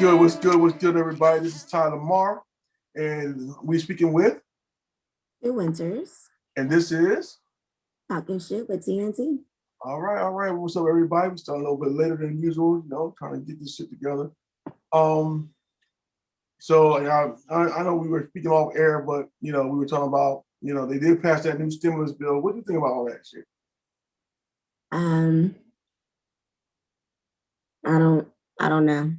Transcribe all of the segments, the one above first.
good? What's good? What's good, everybody? This is Tyler Marr, and we speaking with The Winters. And this is Talking Shit with TNT. All right. What's up, everybody? We started a little bit later than usual, trying to get this shit together. So I know we were speaking off air, but we were talking about, they did pass that new stimulus bill. What do you think about all that shit? I don't know.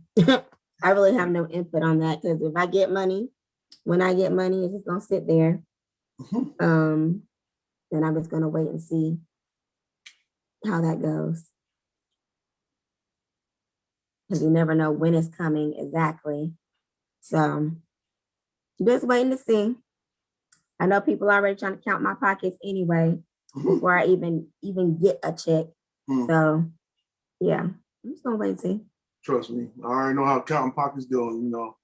I really have no input on that because if I get money, when I get money, it's just gonna sit there. Then I'm just gonna wait and see how that goes. Because you never know when it's coming exactly. So just waiting to see. I know people are already trying to count my pockets anyway before I even get a check. So yeah, I'm just gonna wait and see. Trust me, I already know how counting pockets go.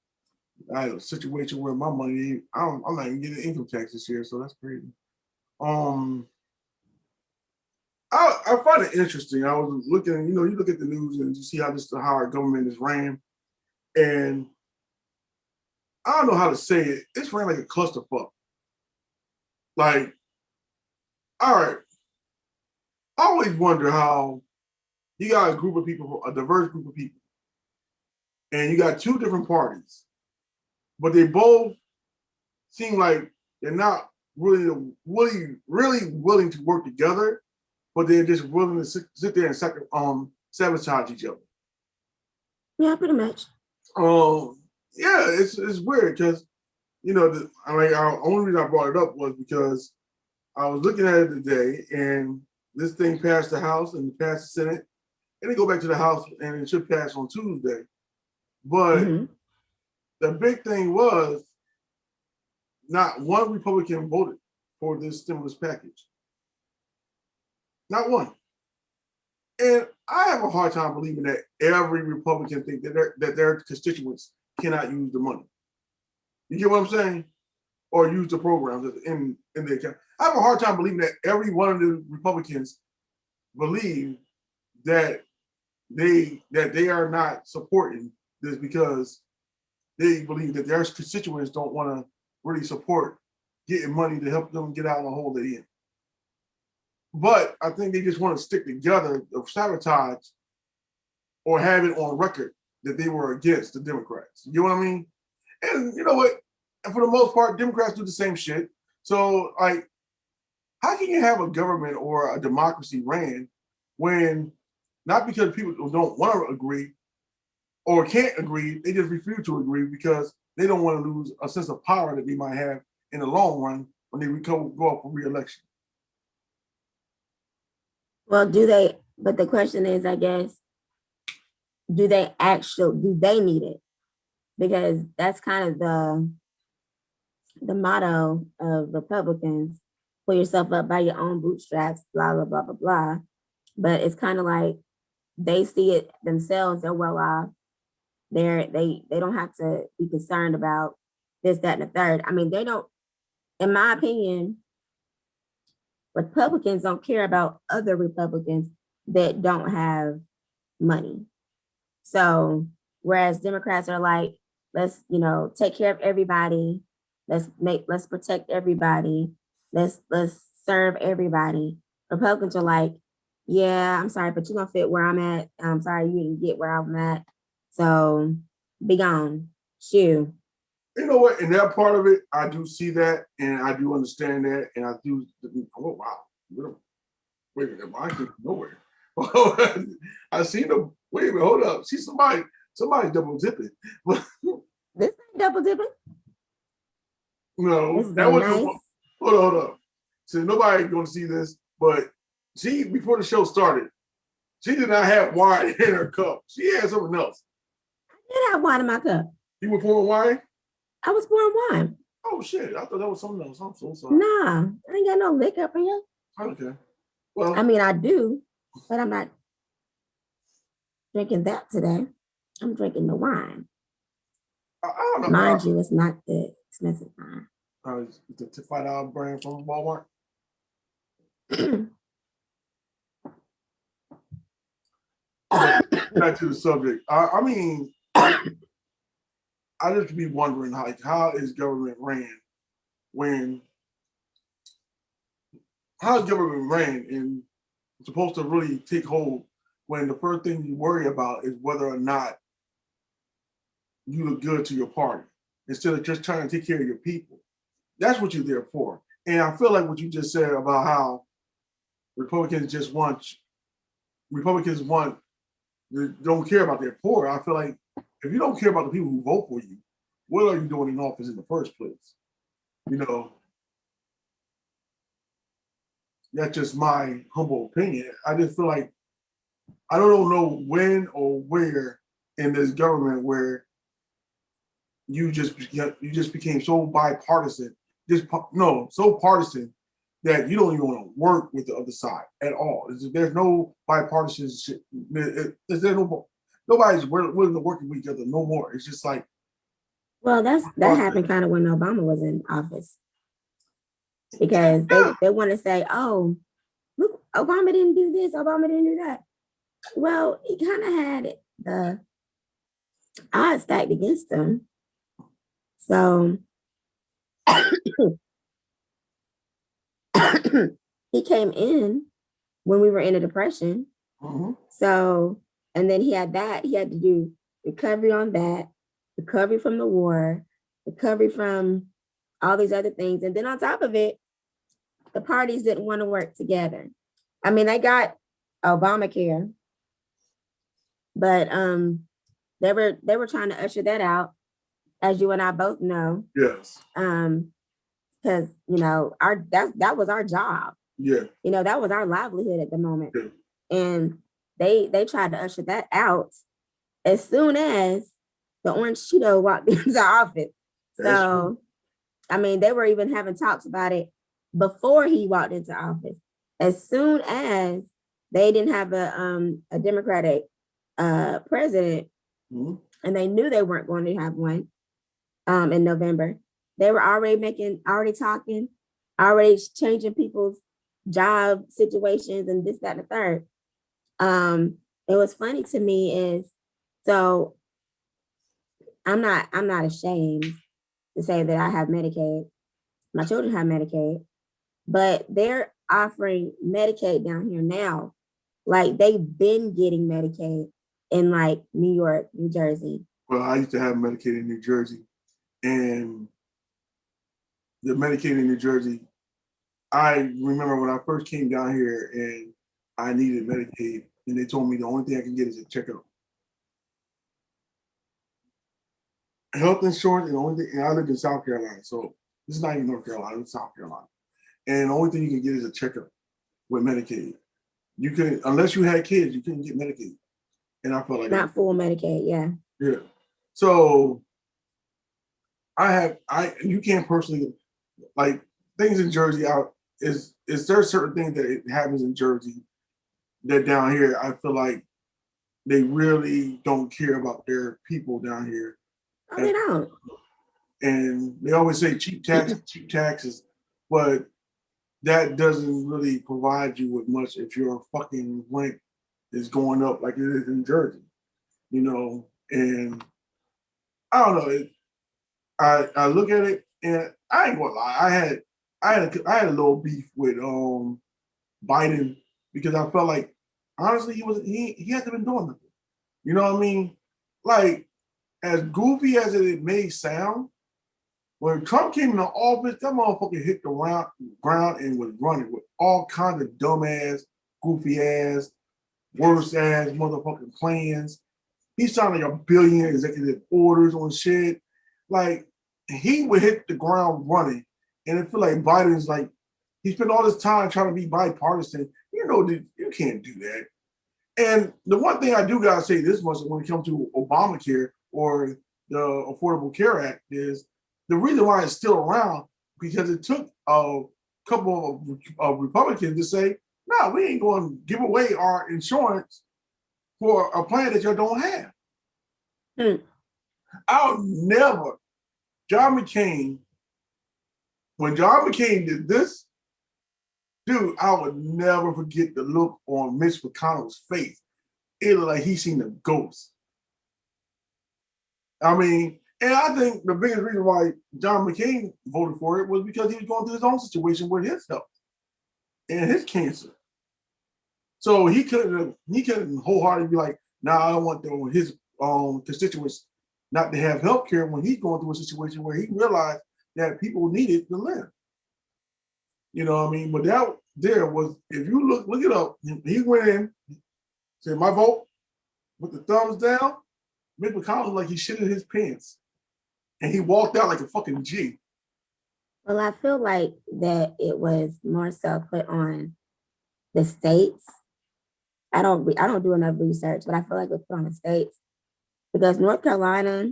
I had a situation where my money, I'm not even getting income tax this year, so that's crazy. I find it interesting. I was looking, you look at the news and you see how how our government is ran, and I don't know how to say it. It's ran like a clusterfuck. Like, all right, I always wonder how you got a group of people, a diverse group of people, and you got two different parties, but they both seem like they're not really willing to work together, but they're just willing to sit there and sabotage each other. Yeah, pretty much. Yeah, it's weird because the only reason I brought it up was because I was looking at it today, and this thing passed the House and passed the Senate, and it go back to the House, and it should pass on Tuesday. But the big thing was not one Republican voted for this stimulus package. Not one. And I have a hard time believing that every Republican think that their constituents cannot use the money. You get what I'm saying? Or use the programs in the account. I have a hard time believing that every one of the Republicans believe that they are not supporting this because they believe that their constituents don't want to really support getting money to help them get out of the hole they're in. But I think they just want to stick together of sabotage or have it on record that they were against the Democrats. You know what I mean? And you know what? And for the most part, Democrats do the same shit. So, how can you have a government or a democracy ran when not because people don't want to agree or can't agree, they just refuse to agree because they don't want to lose a sense of power that they might have in the long run when they go up for re-election. Well, but the question is, I guess, do they need it? Because that's kind of the motto of Republicans: pull yourself up by your own bootstraps, blah, blah, blah, blah, blah. But it's kind of like they see it themselves, they're well off. They don't have to be concerned about this, that, and the third. I mean, they don't, in my opinion, Republicans don't care about other Republicans that don't have money. So whereas Democrats are like, let's, take care of everybody. Let's protect everybody. Let's serve everybody. Republicans are like, yeah, I'm sorry, but you're gonna fit where I'm at. I'm sorry you didn't get where I'm at. So be gone. Shoo. You know what? In that part of it, I do see that and I do understand that. And I do, oh wow. Wait a minute, I came from nowhere. I seen them. Wait a minute, hold up. See somebody double dipping. This ain't double dipping. No, that was nice. Hold up. So nobody gonna see this, but she, before the show started, she did not have wine in her cup. She had something else. I did have wine in my cup. You were pouring wine? I was pouring wine. Oh shit! I thought that was something else. I'm so sorry. Nah, I ain't got no liquor up in here. Okay. Well, I mean, I do, but I'm not drinking that today. I'm drinking the wine. I don't know. Mind you, it's not the expensive wine. It's the $5 brand from Walmart. Back to the subject. I mean, I just be wondering how is government ran when how is government ran and supposed to really take hold when the first thing you worry about is whether or not you look good to your party instead of just trying to take care of your people. That's what you're there for. And I feel like what you just said about how Republicans just want Republicans want don't care about their poor. I feel like if you don't care about the people who vote for you, what are you doing in office in the first place? You know, that's just my humble opinion. I just feel like I don't know when or where in this government where you just became so bipartisan, so partisan that you don't even want to work with the other side at all. There's no bipartisan shit. There's nobody's willing to work with each other no more. It's just like, Well, that happened kind of when Obama was in office, because they want to say, oh, look, Obama didn't do this, Obama didn't do that. Well, he kind of had the odds stacked against him. So he came in when we were in a depression. mhm. So, and then he had to do recovery on that, recovery from the war, recovery from all these other things. And then on top of it, the parties didn't want to work together. I mean, they got Obamacare, but they were trying to usher that out, as you and I both know. Yes. Because that was our job. Yeah. That was our livelihood at the moment. Yeah. And they tried to usher that out as soon as the Orange Cheeto walked into office. So, I mean, they were even having talks about it before he walked into office. As soon as they didn't have a Democratic president, mm-hmm. and they knew they weren't going to have one in November, they were already talking, already changing people's job situations and this, that, and the third. It was funny to me is, so I'm not ashamed to say that I have Medicaid. My children have Medicaid, but they're offering Medicaid down here now. Like they've been getting Medicaid in like New York, New Jersey. Well, I used to have Medicaid in New Jersey, and the Medicaid in New Jersey, I remember when I first came down here and I needed Medicaid, and they told me the only thing I can get is a checkup. Health insurance, and the only thing, and I lived in South Carolina, so this is not even North Carolina, it's South Carolina. And the only thing you can get is a checkup with Medicaid. You couldn't, unless you had kids, you couldn't get Medicaid. And I felt like not full Medicaid, yeah. Yeah. So you can't personally, like things in Jersey is there certain things that it happens in Jersey that down here I feel like they really don't care about their people down here. Oh, they don't. And they always say cheap taxes, but that doesn't really provide you with much if your fucking rent is going up like it is in Jersey, and I don't know. I look at it and I ain't gonna lie. I had a little beef with Biden because I felt like honestly he hasn't been doing nothing. You know what I mean? Like as goofy as it may sound, when Trump came into office, that motherfucker hit the ground and was running with all kinds of dumbass, goofy ass, worse ass motherfucking plans. He signed like 1 billion executive orders on shit. Like he would hit the ground running, and I feel like Biden's like he spent all this time trying to be bipartisan. You can't do that. And the one thing I do gotta say this much when it comes to Obamacare or the Affordable Care Act is the reason why it's still around because it took a couple of Republicans to say, no, we ain't going to give away our insurance for a plan that you don't have. I'll never, when John McCain did this, dude, I would never forget the look on Mitch McConnell's face. It looked like he seen a ghost. I mean, And I think the biggest reason why John McCain voted for it was because he was going through his own situation with his health and his cancer. So he couldn't wholeheartedly be like, nah, I don't want his constituents not to have health care when he's going through a situation where he realized that people needed to live. You know what I mean? But that there was, if you look it up, he went in, said, my vote, with the thumbs down, Mitch McConnell like he shit in his pants. And he walked out like a fucking G. Well, I feel like that it was more so put on the states. I don't do enough research, but I feel like it was put on the states because North Carolina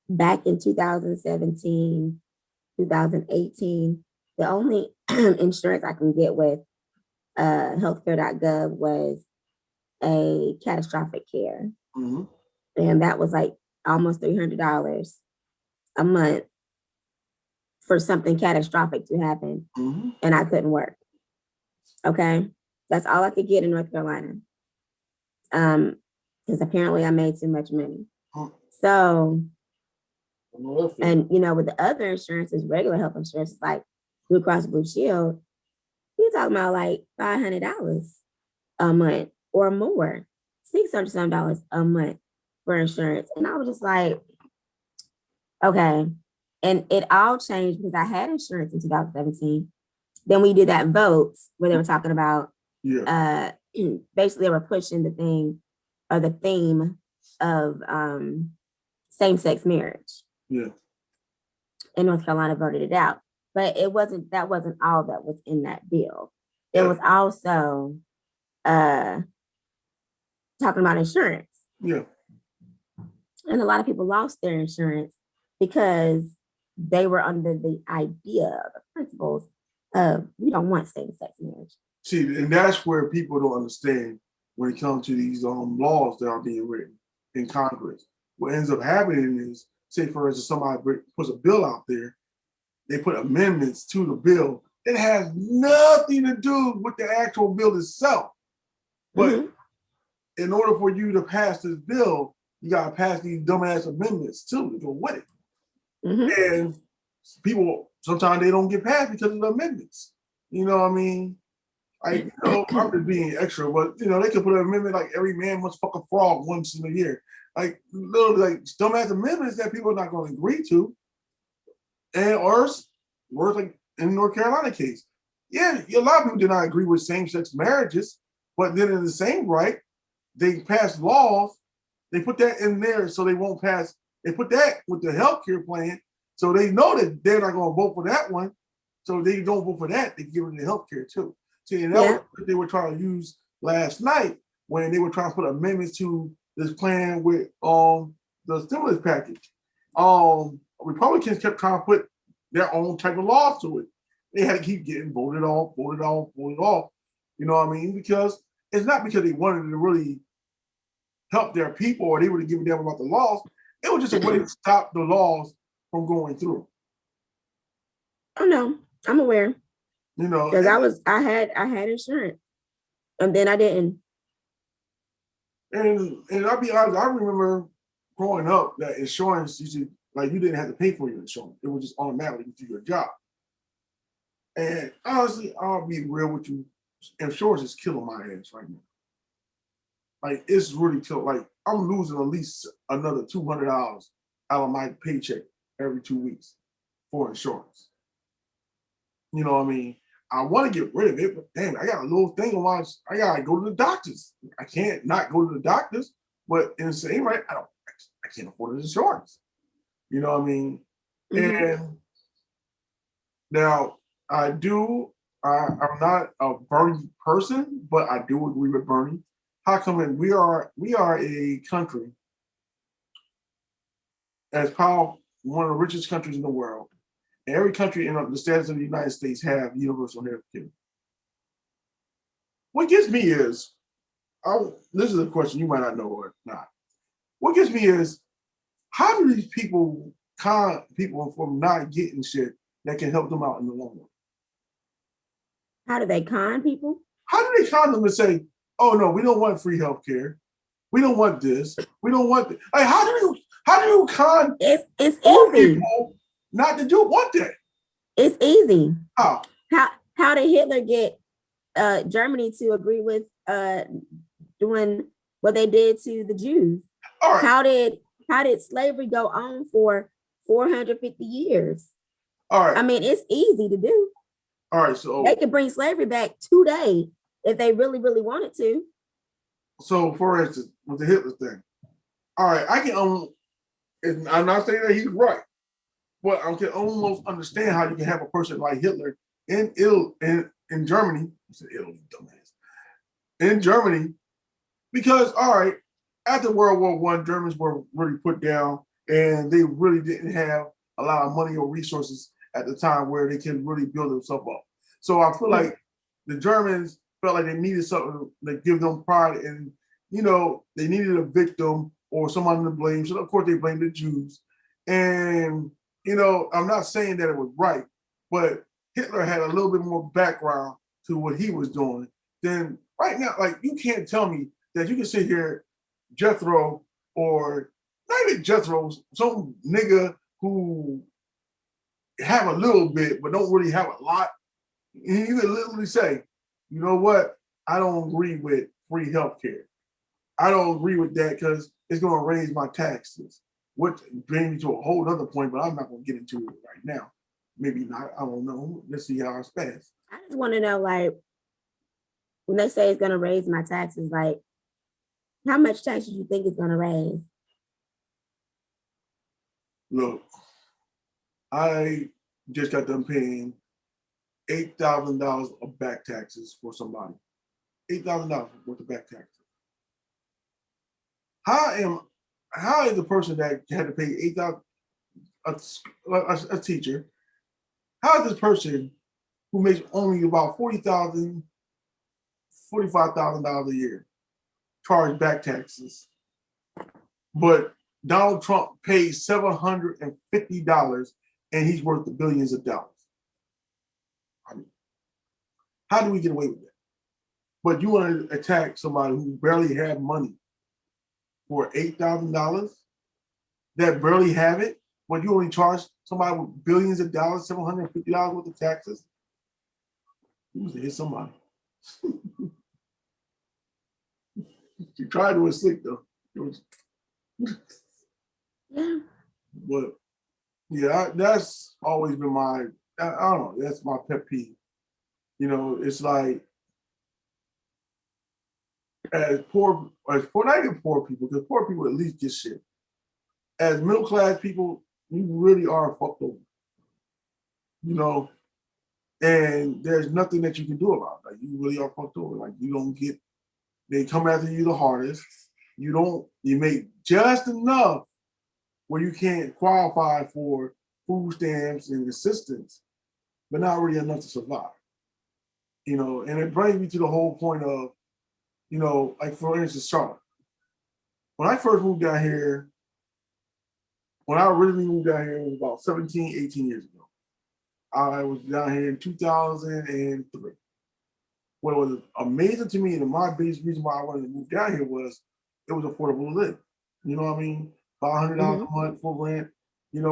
back in 2017, 2018, the only insurance I can get with healthcare.gov was a catastrophic care. Mm-hmm. And that was like almost $300 a month for something catastrophic to happen. Mm-hmm. And I couldn't work. Okay. That's all I could get in North Carolina. Because apparently I made too much money. So, and you know, with the other insurances, regular health insurance, like Blue Cross Blue Shield, you're talking about like $500 a month or more, $600 a month for insurance. And I was just like, okay. And it all changed because I had insurance in 2017. Then we did that vote where they were talking about, basically they were pushing the thing or the theme of same-sex marriage. Yeah. And North Carolina voted it out. But that wasn't all that was in that bill. There was also talking about insurance. Yeah. And a lot of people lost their insurance because they were under the idea, the principles of we don't want same-sex marriage. See, and that's where people don't understand when it comes to these laws that are being written in Congress. What ends up happening is, say for instance, somebody puts a bill out there, they put amendments to the bill. It has nothing to do with the actual bill itself. But in order for you to pass this bill, you gotta pass these dumbass amendments too to go with it. And people sometimes they don't get passed because of the amendments. You know what I mean? I'm just being extra, but they could put an amendment like every man must fuck a frog once in a year. Like literally like dumbass amendments that people are not going to agree to. And or worse like in North Carolina case. Yeah, a lot of people did not agree with same-sex marriages, but then in the same right, they passed laws. They put that in there so they won't pass. They put that with the healthcare plan, so they know that they're not going to vote for that one. So they don't vote for that. They give it the healthcare too. See, and that was what they were trying to use last night when they were trying to put amendments to this plan with the stimulus package. Republicans kept trying to put their own type of laws to it. They had to keep getting voted off. You know what I mean? Because it's not because they wanted to really help their people or they were giving them about the laws. It was just a way to stop the laws from going through. Oh no, I'm aware. Because I had insurance, and then I didn't. And I'll be honest, I remember growing up that insurance you didn't have to pay for your insurance; it was just automatically through your job. And honestly, I'll be real with you, insurance is killing my ass right now. Like it's really killing. Like I'm losing at least another $200 out of my paycheck every 2 weeks for insurance. You know what I mean? I want to get rid of it, but damn, I got a little thing on my. I gotta go to the doctors. I can't not go to the doctors, but in the same right, I can't afford the insurance. You know what I mean? And now I'm not a Bernie person, but I do agree with Bernie. How come we are a country as powerful, one of the richest countries in the world. Every country in the status of the United States have universal health care. What gets me is, this is a question you might not know or not. What gets me is, how do these people con people from not getting shit that can help them out in the long run? How do they con people? How do they con them and say, oh no, we don't want free health care. We don't want this. We don't want this. Like, how How do you con It's poor easy. people not to do want that? It's easy. How? How did Hitler get Germany to agree with doing what they did to the Jews? All right. How did slavery go on for 450 years? All right. I mean, it's easy to do. All right. So they could bring slavery back today if they really, really wanted to. So, for instance, with the Hitler thing, all right, I can and I'm not saying that he's right, but I can almost understand how you can have a person like Hitler in Germany. I said Italy, dumbass. In Germany, because all right, after World War I, Germans were really put down, and they really didn't have a lot of money or resources at the time where they can really build themselves up. So I feel like the Germans felt like they needed something to give them pride, and they needed a victim or someone to blame. So of course they blamed the Jews. And I'm not saying that it was right, but Hitler had a little bit more background to what he was doing than right now. Like, you can't tell me that you can sit here, Jethro, or not even Jethro, some nigga who have a little bit but don't really have a lot. And you can literally say, you know what? I don't agree with free healthcare. I don't agree with that because it's going to raise my taxes. What brings me to a whole other point, but I'm not going to get into it right now. Maybe not. I don't know. Let's see how it's passed. I just want to know, like, when they say it's going to raise my taxes, like, how much taxes you think it's going to raise? Look, I just got done paying $8,000 of back taxes for somebody. $8,000 worth of back taxes. How is the person that had to pay $8,000, a teacher, how is this person who makes only about $40,000, $45,000 a year charge back taxes, but Donald Trump pays $750 and he's worth the billions of dollars? I mean, how do we get away with that? But you want to attack somebody who barely had money for $8,000 that barely have it, but you only charge somebody with billions of dollars, $750 worth of taxes? You must have hit somebody. You tried to was slick though. Yeah. But yeah, that's always been I don't know, that's my pet peeve. It's like, as not even poor people, because poor people at least get shit. As middle class people, you really are fucked over. And there's nothing that you can do about it. Like, you really are fucked over. Like, you don't get, they come after you the hardest. You make just enough where you can't qualify for food stamps and assistance, but not really enough to survive. And it brings me to the whole point of, like, for instance, Charlotte. When I first moved down here, when I originally moved down here, it was about 17, 18 years ago. I was down here in 2003. What was amazing to me, and my biggest reason why I wanted to move down here was it was affordable to live. You know what I mean? $500 a month for rent. And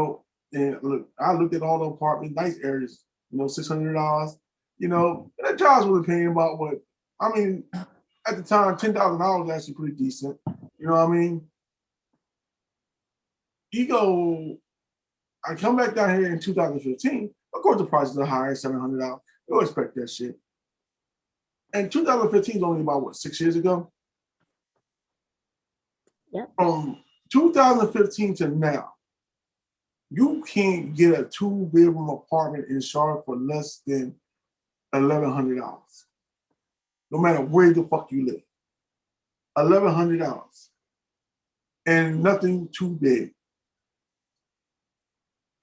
look, I looked at all the apartments, nice areas. $600. And that jobs wasn't paying about what I mean. At the time, $10,000 was actually pretty decent. You know what I mean? I come back down here in 2015. Of course, the prices are higher, $700. You'll expect that shit. And 2015 is only about, 6 years ago? Yeah. From 2015 to now, you can't get a 2-bedroom apartment in Charlotte for less than $1,100. No matter where the fuck you live. $1,100. And nothing too big.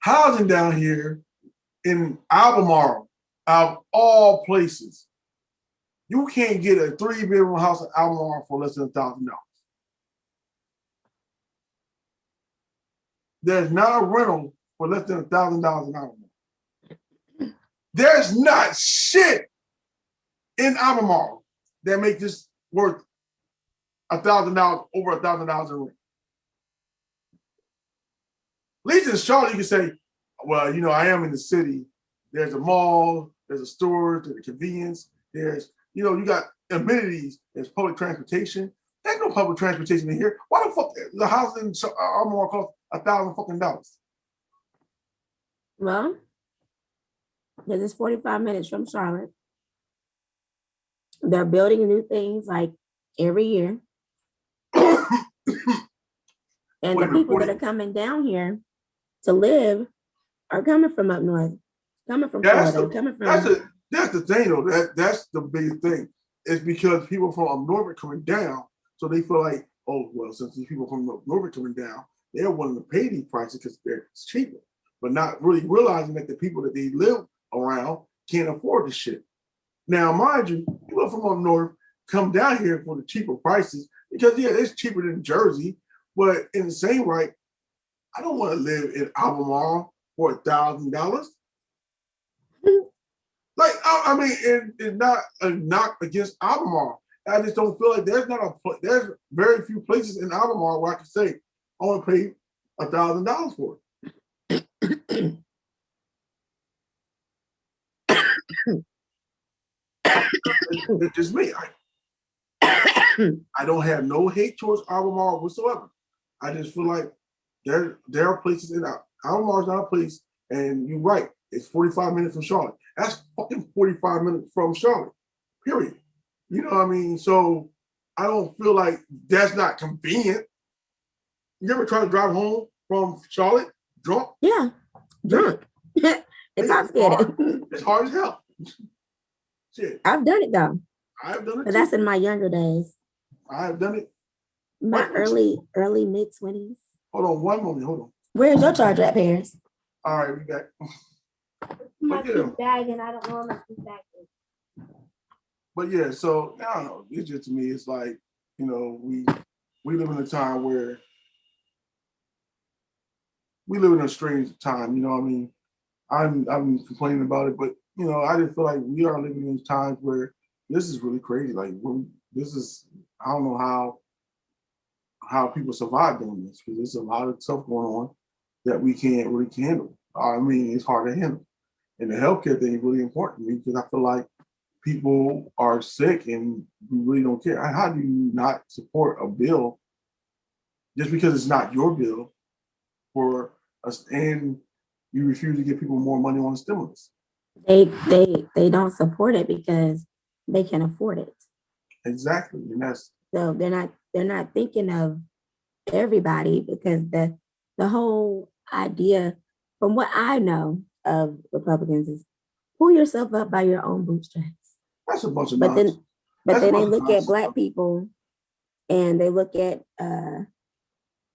Housing down here in Albemarle, out of all places, you can't get a 3-bedroom house in Albemarle for less than $1,000. There's not a rental for less than $1,000 in Albemarle. There's not shit in Albemarle that make this worth $1,000, over $1,000 in rent. least in Charlotte, you can say, well, you know, I am in the city. There's a mall, there's a store, there's a convenience, there's, you know, you got amenities, there's public transportation. There's no public transportation in here. Why the fuck the house in Albemarle cost $1,000 fucking? Well, because it's 45 minutes from Charlotte. They're building new things like every year. And the people that are coming down here to live are coming from up north, coming from Florida, coming from. That's the thing though. That's the big thing. It's because people from up north are coming down, so they feel like, oh well, since these people from up north are coming down, they're willing to pay these prices because it's cheaper, but not really realizing that the people that they live around can't afford the shit. Now, mind you, people from up north come down here for the cheaper prices because yeah, it's cheaper than Jersey, but in the same right, I don't want to live in Albemarle for $1,000. Like, I mean, it's not a knock against Albemarle. I just don't feel like there's very few places in Albemarle where I can say I want to pay $1,000 for it. It's just me. I don't have no hate towards Albemarle whatsoever. I just feel like there are places in Albemarle's not a place, and you're right. It's 45 minutes from Charlotte. That's fucking 45 minutes from Charlotte. Period. You know what I mean? So I don't feel like that's not convenient. You ever try to drive home from Charlotte drunk? Yeah, drunk. It's hard. It's hard as hell. Shit. I've done it though. I've done it. But that's in my younger days. I've done it. My early mid-20s. Hold on one moment. Hold on. Where's your charger at, Paris? All right, we back. My bag, and I don't know my bag. But yeah, so I don't know. It's just, to me, it's like, you know, we live in a time where we live in a strange time. You know what I mean? I'm complaining about it, but you know, I just feel like we are living in times where this is really crazy. Like, I don't know how people survive doing this, because there's a lot of stuff going on that we can't really handle. I mean, it's hard to handle. And the healthcare thing is really important to me, because I feel like people are sick and we really don't care. How do you not support a bill just because it's not your bill for us, and you refuse to give people more money on stimulus? They don't support it because they can afford it. Exactly, and that's so they're not thinking of everybody, because the whole idea, from what I know of Republicans, is pull yourself up by your own bootstraps. That's a bunch of nonsense. Then they look at Black people, and they look at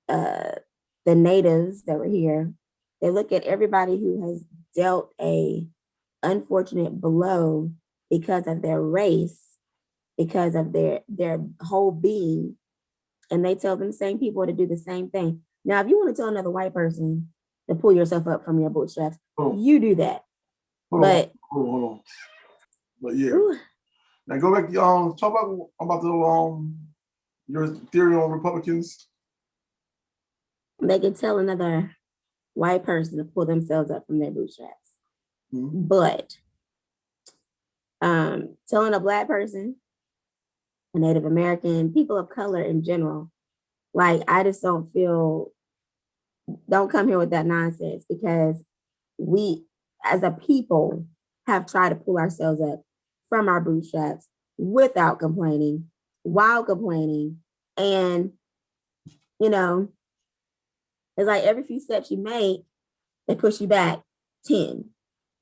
the natives that were here. They look at everybody who has dealt a unfortunate blow because of their race, because of their whole being, and they tell them same people to do the same thing. Now, if you want to tell another white person to pull yourself up from your bootstraps, you do that. Hold on. But yeah. Ooh. Now go back to talk about the your theory on Republicans. They can tell another white person to pull themselves up from their bootstraps. Mm-hmm. But telling a Black person, a Native American, people of color in general, like, I just don't come here with that nonsense, because we as a people have tried to pull ourselves up from our bootstraps without complaining, while complaining. And, you know, it's like every few steps you make, they push you back 10.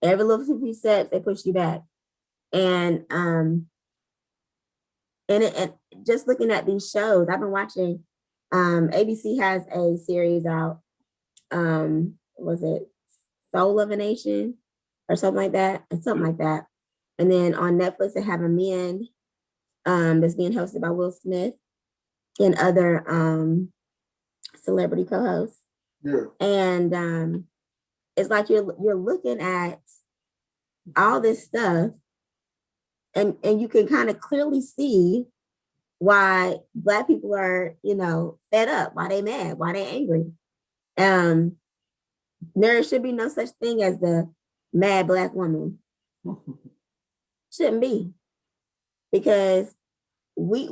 Every little few steps, they push you back. And just looking at these shows, I've been watching, ABC has a series out, was it Soul of a Nation or something like that? And then on Netflix, they have Amend, that's being hosted by Will Smith and other celebrity co-hosts. Yeah. And it's like you're looking at all this stuff, and you can kind of clearly see why Black people are, fed up, why they mad, why they angry. There should be no such thing as the mad Black woman. Shouldn't be, because we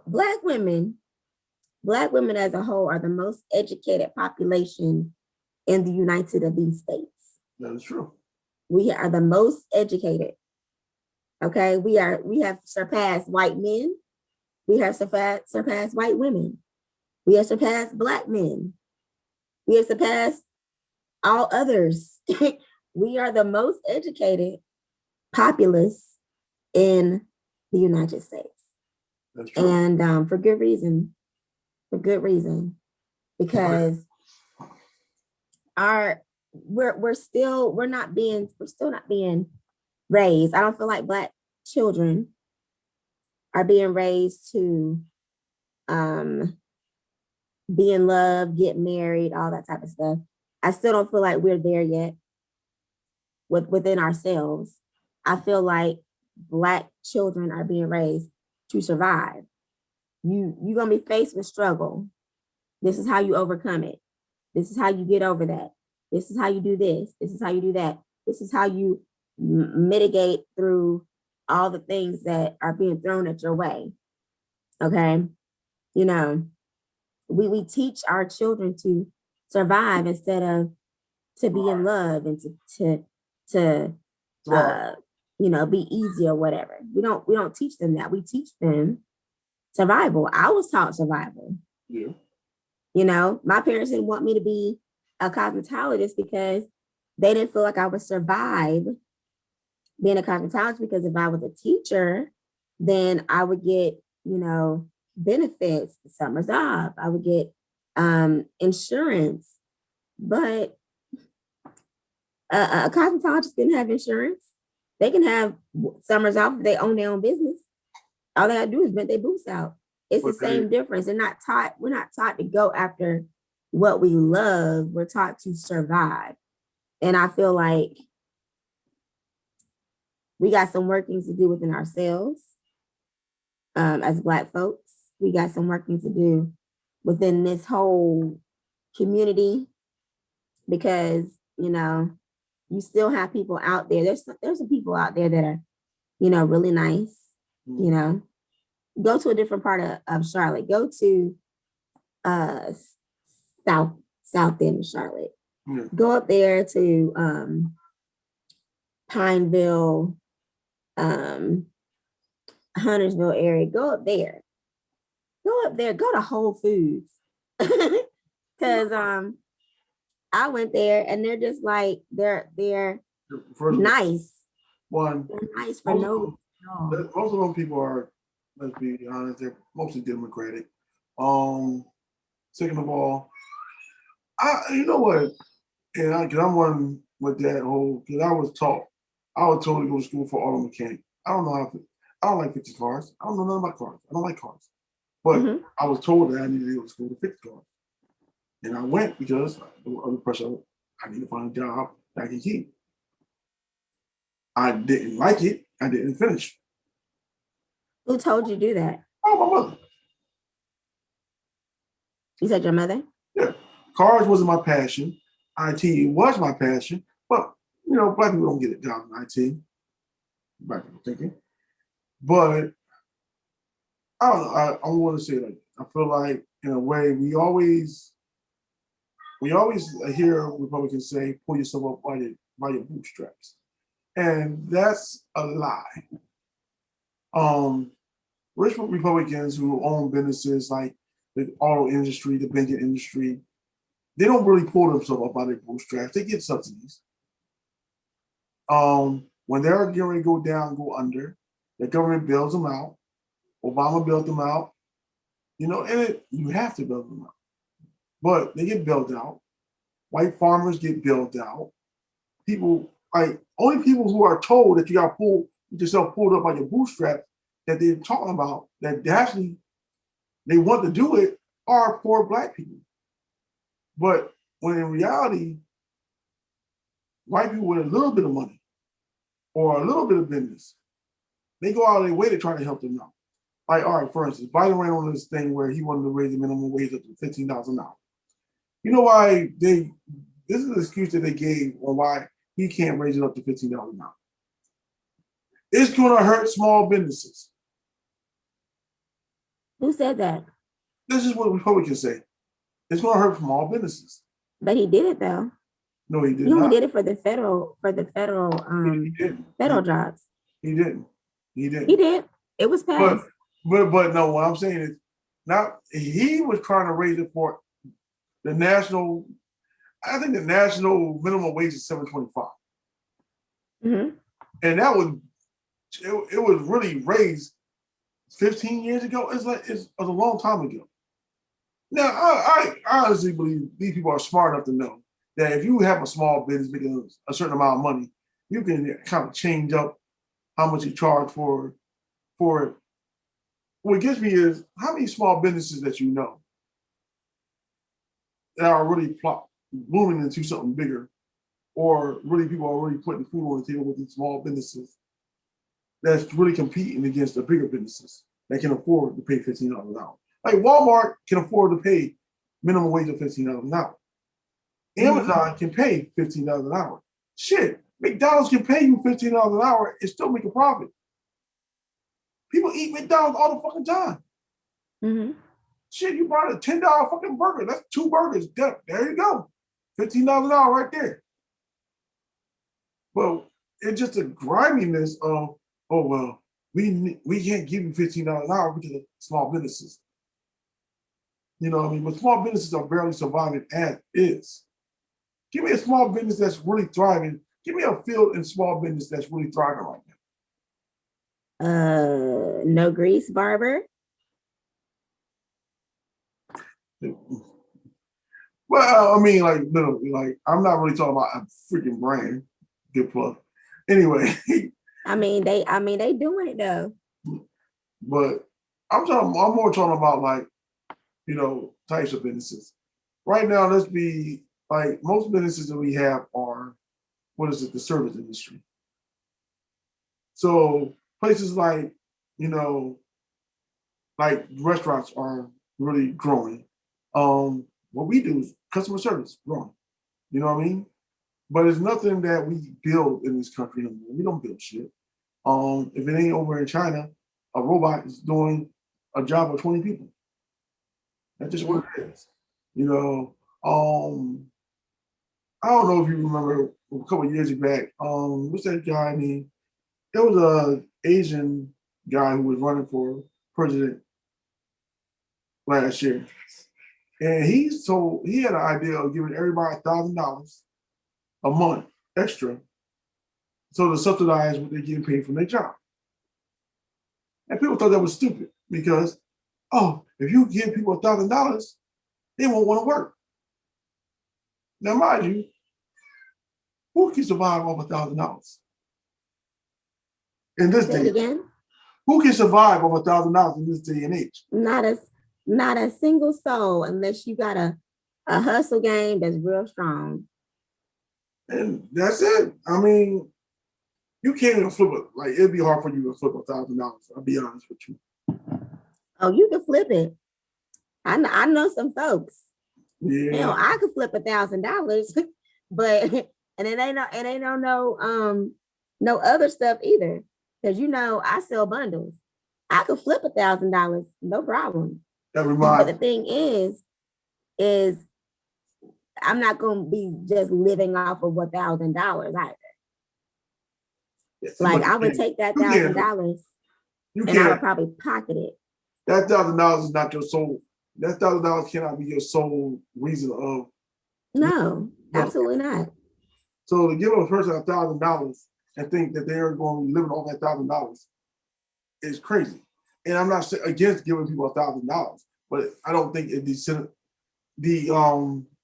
Black women as a whole are the most educated population in the United of these states. That is true. We are the most educated. Okay, we have surpassed white men. We have surpassed white women. We have surpassed Black men. We have surpassed all others. We are the most educated populace in the United States. That's true. And for good reason. For good reason. Because we're still not being raised. I don't feel like Black children are being raised to be in love, get married, all that type of stuff. I still don't feel like we're there yet within ourselves. I feel like Black children are being raised to survive. You're gonna be faced with struggle. This is how you overcome it. This is how you get over that. This is how you do this. This is how you do that. This is how you mitigate through all the things that are being thrown at your way. Okay. You know, we teach our children to survive instead of to be in love and to be easy or whatever. We don't teach them that. We teach them survival. I was taught survival. Yeah. You know, my parents didn't want me to be a cosmetologist because they didn't feel like I would survive being a cosmetologist, because if I was a teacher, then I would get, benefits, the summer's off, I would get insurance. But a cosmetologist didn't have insurance. They can have summers off if they own their own business. All they gotta do is rent their booths out. It's the same difference. We're not taught to go after what we love. We're taught to survive. And I feel like we got some workings to do within ourselves as Black folks. We got some working to do within this whole community, because, you still have people out there. There's some people out there that are, really nice, Go to a different part of Charlotte. Go to south end of Charlotte. Yeah. Go up there to Pineville, Huntersville area. Go up there. Go to Whole Foods. Because I went there and they're just like they're nice. They're nice for no. Most of them people are, let's be honest, they're mostly Democratic. Second of all, you know what? And because I'm one with that whole, because I was told to go to school for auto mechanic. I don't like fixing cars. I don't know nothing about cars. I don't like cars. But I was told that I needed to go to school to fix cars. And I went because of the pressure. I need to find a job that I can keep. I didn't like it. I didn't finish. Who told you to do that? Oh, my mother. You said your mother? Yeah. Cars wasn't my passion. IT was my passion. But, Black people don't get a job in IT. Black people thinking. But, I don't know. I want to say, I feel like, in a way, we always hear Republicans say, pull yourself up by your bootstraps. And that's a lie. Rich Republicans who own businesses like the auto industry, the banking industry, they don't really pull themselves up by their bootstraps. They get subsidies. When they're getting ready to go under, the government bails them out. Obama bailed them out. You have to bail them out. But they get bailed out. White farmers get bailed out. Only people who are told that you got to get yourself pulled up by your bootstraps that they're talking about, that they want to do it, are poor Black people. But when in reality, white people with a little bit of money or a little bit of business, they go out of their way to try to help them out. Like, all right, for instance, Biden ran on this thing where he wanted to raise the minimum wage up to $15,000. You know why they this is the excuse that they gave on why he can't raise it up to $15 an hour. It's going to hurt small businesses. Who said that? This is what Republicans say. It's going to hurt small businesses. But he did it though. No, he did He only not. did it for the federal He didn't. federal jobs. He didn't. He didn't. He did. It was passed. But no, what I'm saying is now he was trying to raise it for the national. I think the national minimum wage is $7.25, and that was it was really raised 15 years ago. It was a long time ago. Now I honestly believe these people are smart enough to know that if you have a small business making a certain amount of money, you can kind of change up how much you charge for it. What gets me is how many small businesses that you know that are really blooming into something bigger, or really people are already putting food on the table with these small businesses that's really competing against the bigger businesses that can afford to pay $15 an hour. Like Walmart can afford to pay minimum wage of $15 an hour. Amazon can pay $15 an hour. Shit, McDonald's can pay you $15 an hour and still make a profit. People eat McDonald's all the fucking time. Shit, you bought a $10 fucking burger. That's 2 burgers. There you go. $15 an hour right there. Well, it's just a griminess of, oh, well, we can't give you $15 an hour because of small businesses. You know what I mean? But small businesses are barely surviving as is. Give me a small business that's really thriving. Give me a field in small business that's really thriving right now. No Grease Barber. Well, I mean, like literally, like I'm not really talking about a freaking brand. Good plug. Anyway. I mean, they doing it though. But I'm more talking about like, you know, types of businesses. Right now, let's be like most businesses that we have are, the service industry. So places like, you know, like restaurants are really growing. What we do is customer service growing. You know what I mean? But it's nothing that we build in this country anymore. We don't build shit. If it ain't over in China, a robot is doing a job of 20 people. That's just what it is. You know, I don't know if you remember a couple of years back, what's that guy named? There was an Asian guy who was running for president last year. And he had an idea of giving everybody $1,000 a month extra so to subsidize what they're getting paid from their job. And people thought that was stupid because, if you give people $1,000, they won't want to work. Now, mind you, who can survive off $1,000 in this day? Again? Who can survive off $1,000 in this day and age? Not a single soul, unless you got a hustle game that's real strong. And that's it. I mean, you can't even flip it. Like, it'd be hard for you to flip $1,000. I'll be honest with you. Oh, you can flip it. I know some folks. Yeah. Hell, I could flip $1,000, but and it ain't no other stuff either. Because I sell bundles. I could flip $1,000, no problem. But the thing is I'm not gonna be just living off of $1,000 either. Like I would take that $1,000 and I would probably pocket it. That $1,000 is not your sole. That $1,000 cannot be your sole reason of. No, absolutely not. So to give a person $1,000 and think that they're going to be living off that $1,000 is crazy. And I'm not against giving people $1,000, but I don't think it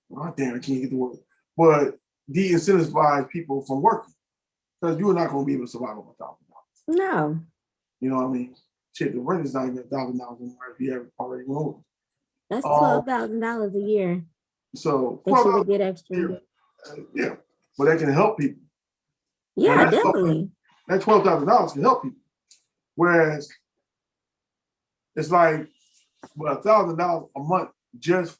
I can't get the word. But de-incentivize people from working because you're not going to be able to survive on $1,000. No. You know what I mean? Shit, the rent is not even $1,000 anymore if you ever already went over. That's $12,000 a year. So that you would get extra. Yeah, but that can help people. Yeah, definitely. That $12,000 can help people. Whereas it's like $1,000 a month just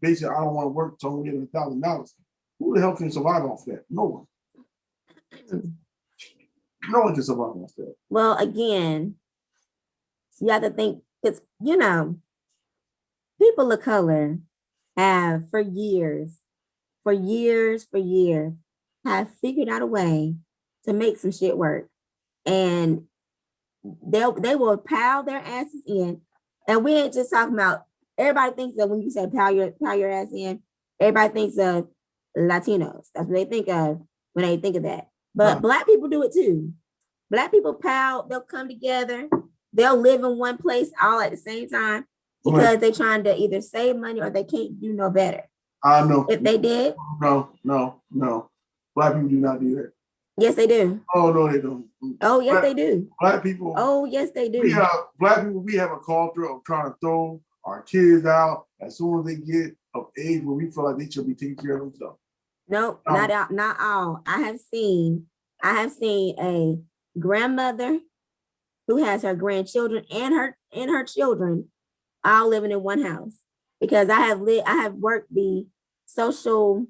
basic. I don't want to work, so I'm getting $1,000. Who the hell can survive off that? No one. No one can survive off that. Well, again, you have to think it's, people of color have for years, have figured out a way to make some shit work. And they will pile their asses in. And we ain't just talking about, everybody thinks that when you say pile your ass in, everybody thinks of Latinos. That's what they think of when they think of that. But Black people do it too. Black people pile, they'll come together, they'll live in one place all at the same time because they're trying to either save money or they can't do no better. I know. If they did? No. Black people do not do that. Yes, they do. Oh, no, they don't. Oh, yes, they do. Black people. Oh, yes, they do. Black people, we have a culture of trying to throw our kids out as soon as they get of age where we feel like they should be taking care of themselves. No, not all. I have seen a grandmother who has her grandchildren and her children all living in one house, because I have worked the social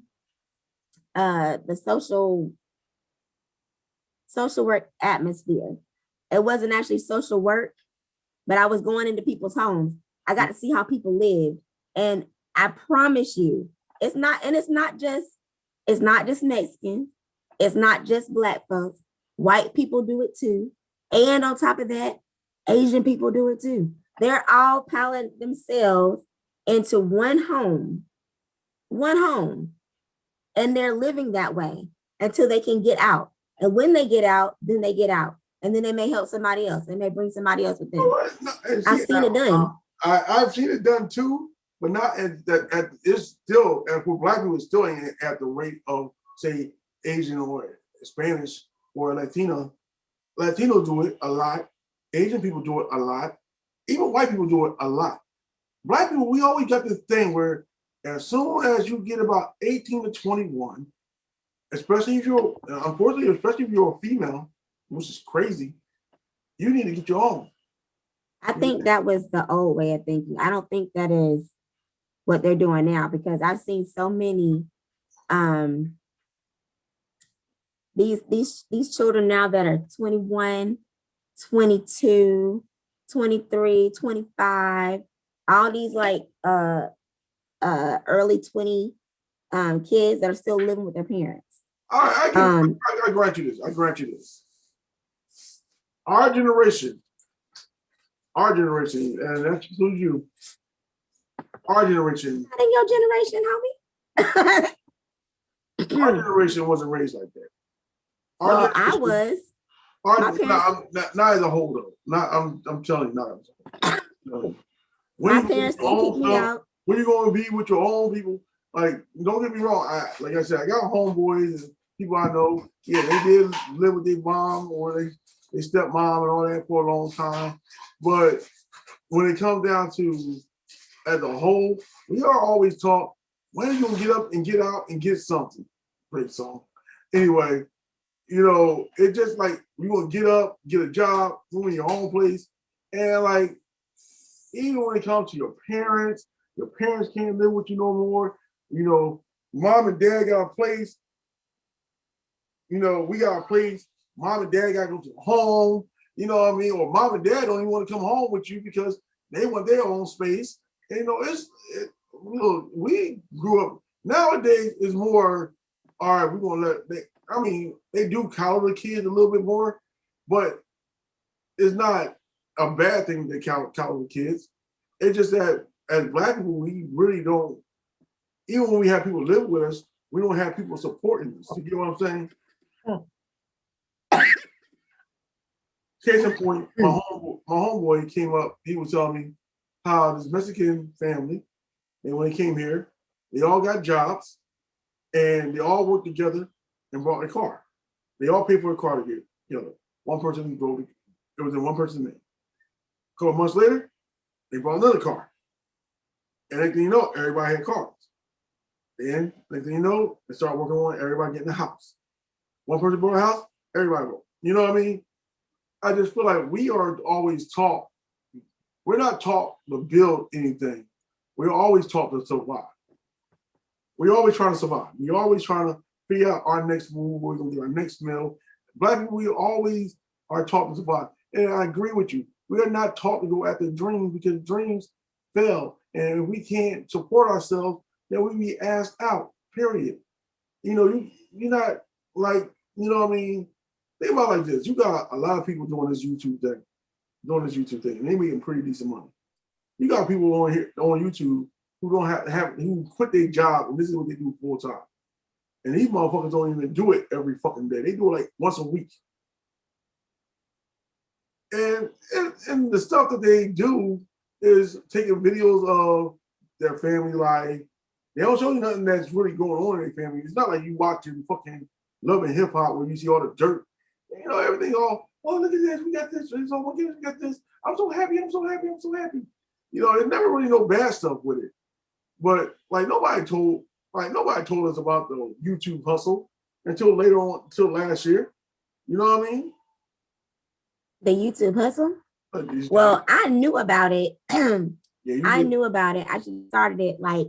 work atmosphere. It wasn't actually social work, but I was going into people's homes. I got to see how people live, and I promise you, it's not just Mexicans, it's not just Black folks. White people do it too, and on top of that, Asian people do it too. They're all piling themselves into one home, and they're living that way until they can get out. And when they get out, then they get out. And then they may help somebody else. They may bring somebody else with them. I've seen it done. I've seen it done too, but not it's still, for Black people, it's still at the rate of, say, Asian or Spanish or Latino. Latinos do it a lot. Asian people do it a lot. Even white people do it a lot. Black people, we always got this thing where as soon as you get about 18 to 21, especially if you're a female, which is crazy, you need to get your own. I think that was the old way of thinking. I don't think that is what they're doing now, because I've seen so many these children now that are 21, 22, 23, 25, all these like early 20 kids that are still living with their parents. I grant you this. Our generation, and that includes you. Our generation. Not in your generation, homie. Our generation wasn't raised like that. Well, I was. Not as a whole though. I'm telling you, not as a whole. My parents didn't kick me out. When you going to be with your own people, like, don't get me wrong. Like I said, I got homeboys and people I know. Yeah, they did live with their mom or they stepmom and all that for a long time. But when it comes down to as a whole, we are always taught, when are you gonna get up and get out and get something? Great song. Anyway, it's just like you gonna get up, get a job, move in your own place, and like even when it comes to your parents can't live with you no more. Mom and dad got a place. We got a place. Mom and dad got to go to home. You know what I mean? Or mom and dad don't even want to come home with you because they want their own space. And, we grew up. Nowadays, it's more, all right, we're going to they do coddle the kids a little bit more, but it's not a bad thing to coddle the kids. It's just that as Black people, we really don't, even when we have people live with us, we don't have people supporting us. You get what I'm saying? Case in point, my homeboy came up, he was telling me how this Mexican family, and when they came here, they all got jobs and they all worked together and bought a car. They all paid for a car together. One person drove it. It was in one person's name. A couple months later, they bought another car. And next thing you know, everybody had cars. Then next thing you know, they started working on everybody getting a house. One person bought a house, everybody bought. You know what I mean? I just feel like we are always taught, we're not taught to build anything. We're always taught to survive. We always trying to survive. We always trying to figure out our next move. We're gonna get our next meal. Black people, we always are taught to survive. And I agree with you. We are not taught to go after dreams because dreams fail. And if we can't support ourselves, then we be asked out, period. You know, you're not like, you know what I mean? Think about it like this. You got a lot of people doing this YouTube thing, and they making pretty decent money. You got people on here on YouTube who don't have who quit their job and this is what they do full time. And these motherfuckers don't even do it every fucking day. They do it like once a week. And the stuff that they do is taking videos of their family life. They don't show you nothing that's really going on in their family. It's not like you watching fucking Love and Hip Hop where you see all the dirt. You know, everything all, oh, look at this, we got this, we got this. I'm so happy. You know, there's never really no bad stuff with it. But like nobody told us about the YouTube hustle until later on, until last year. You know what I mean? The YouTube hustle? Well, I knew about it. Yeah, I knew about it. I started it like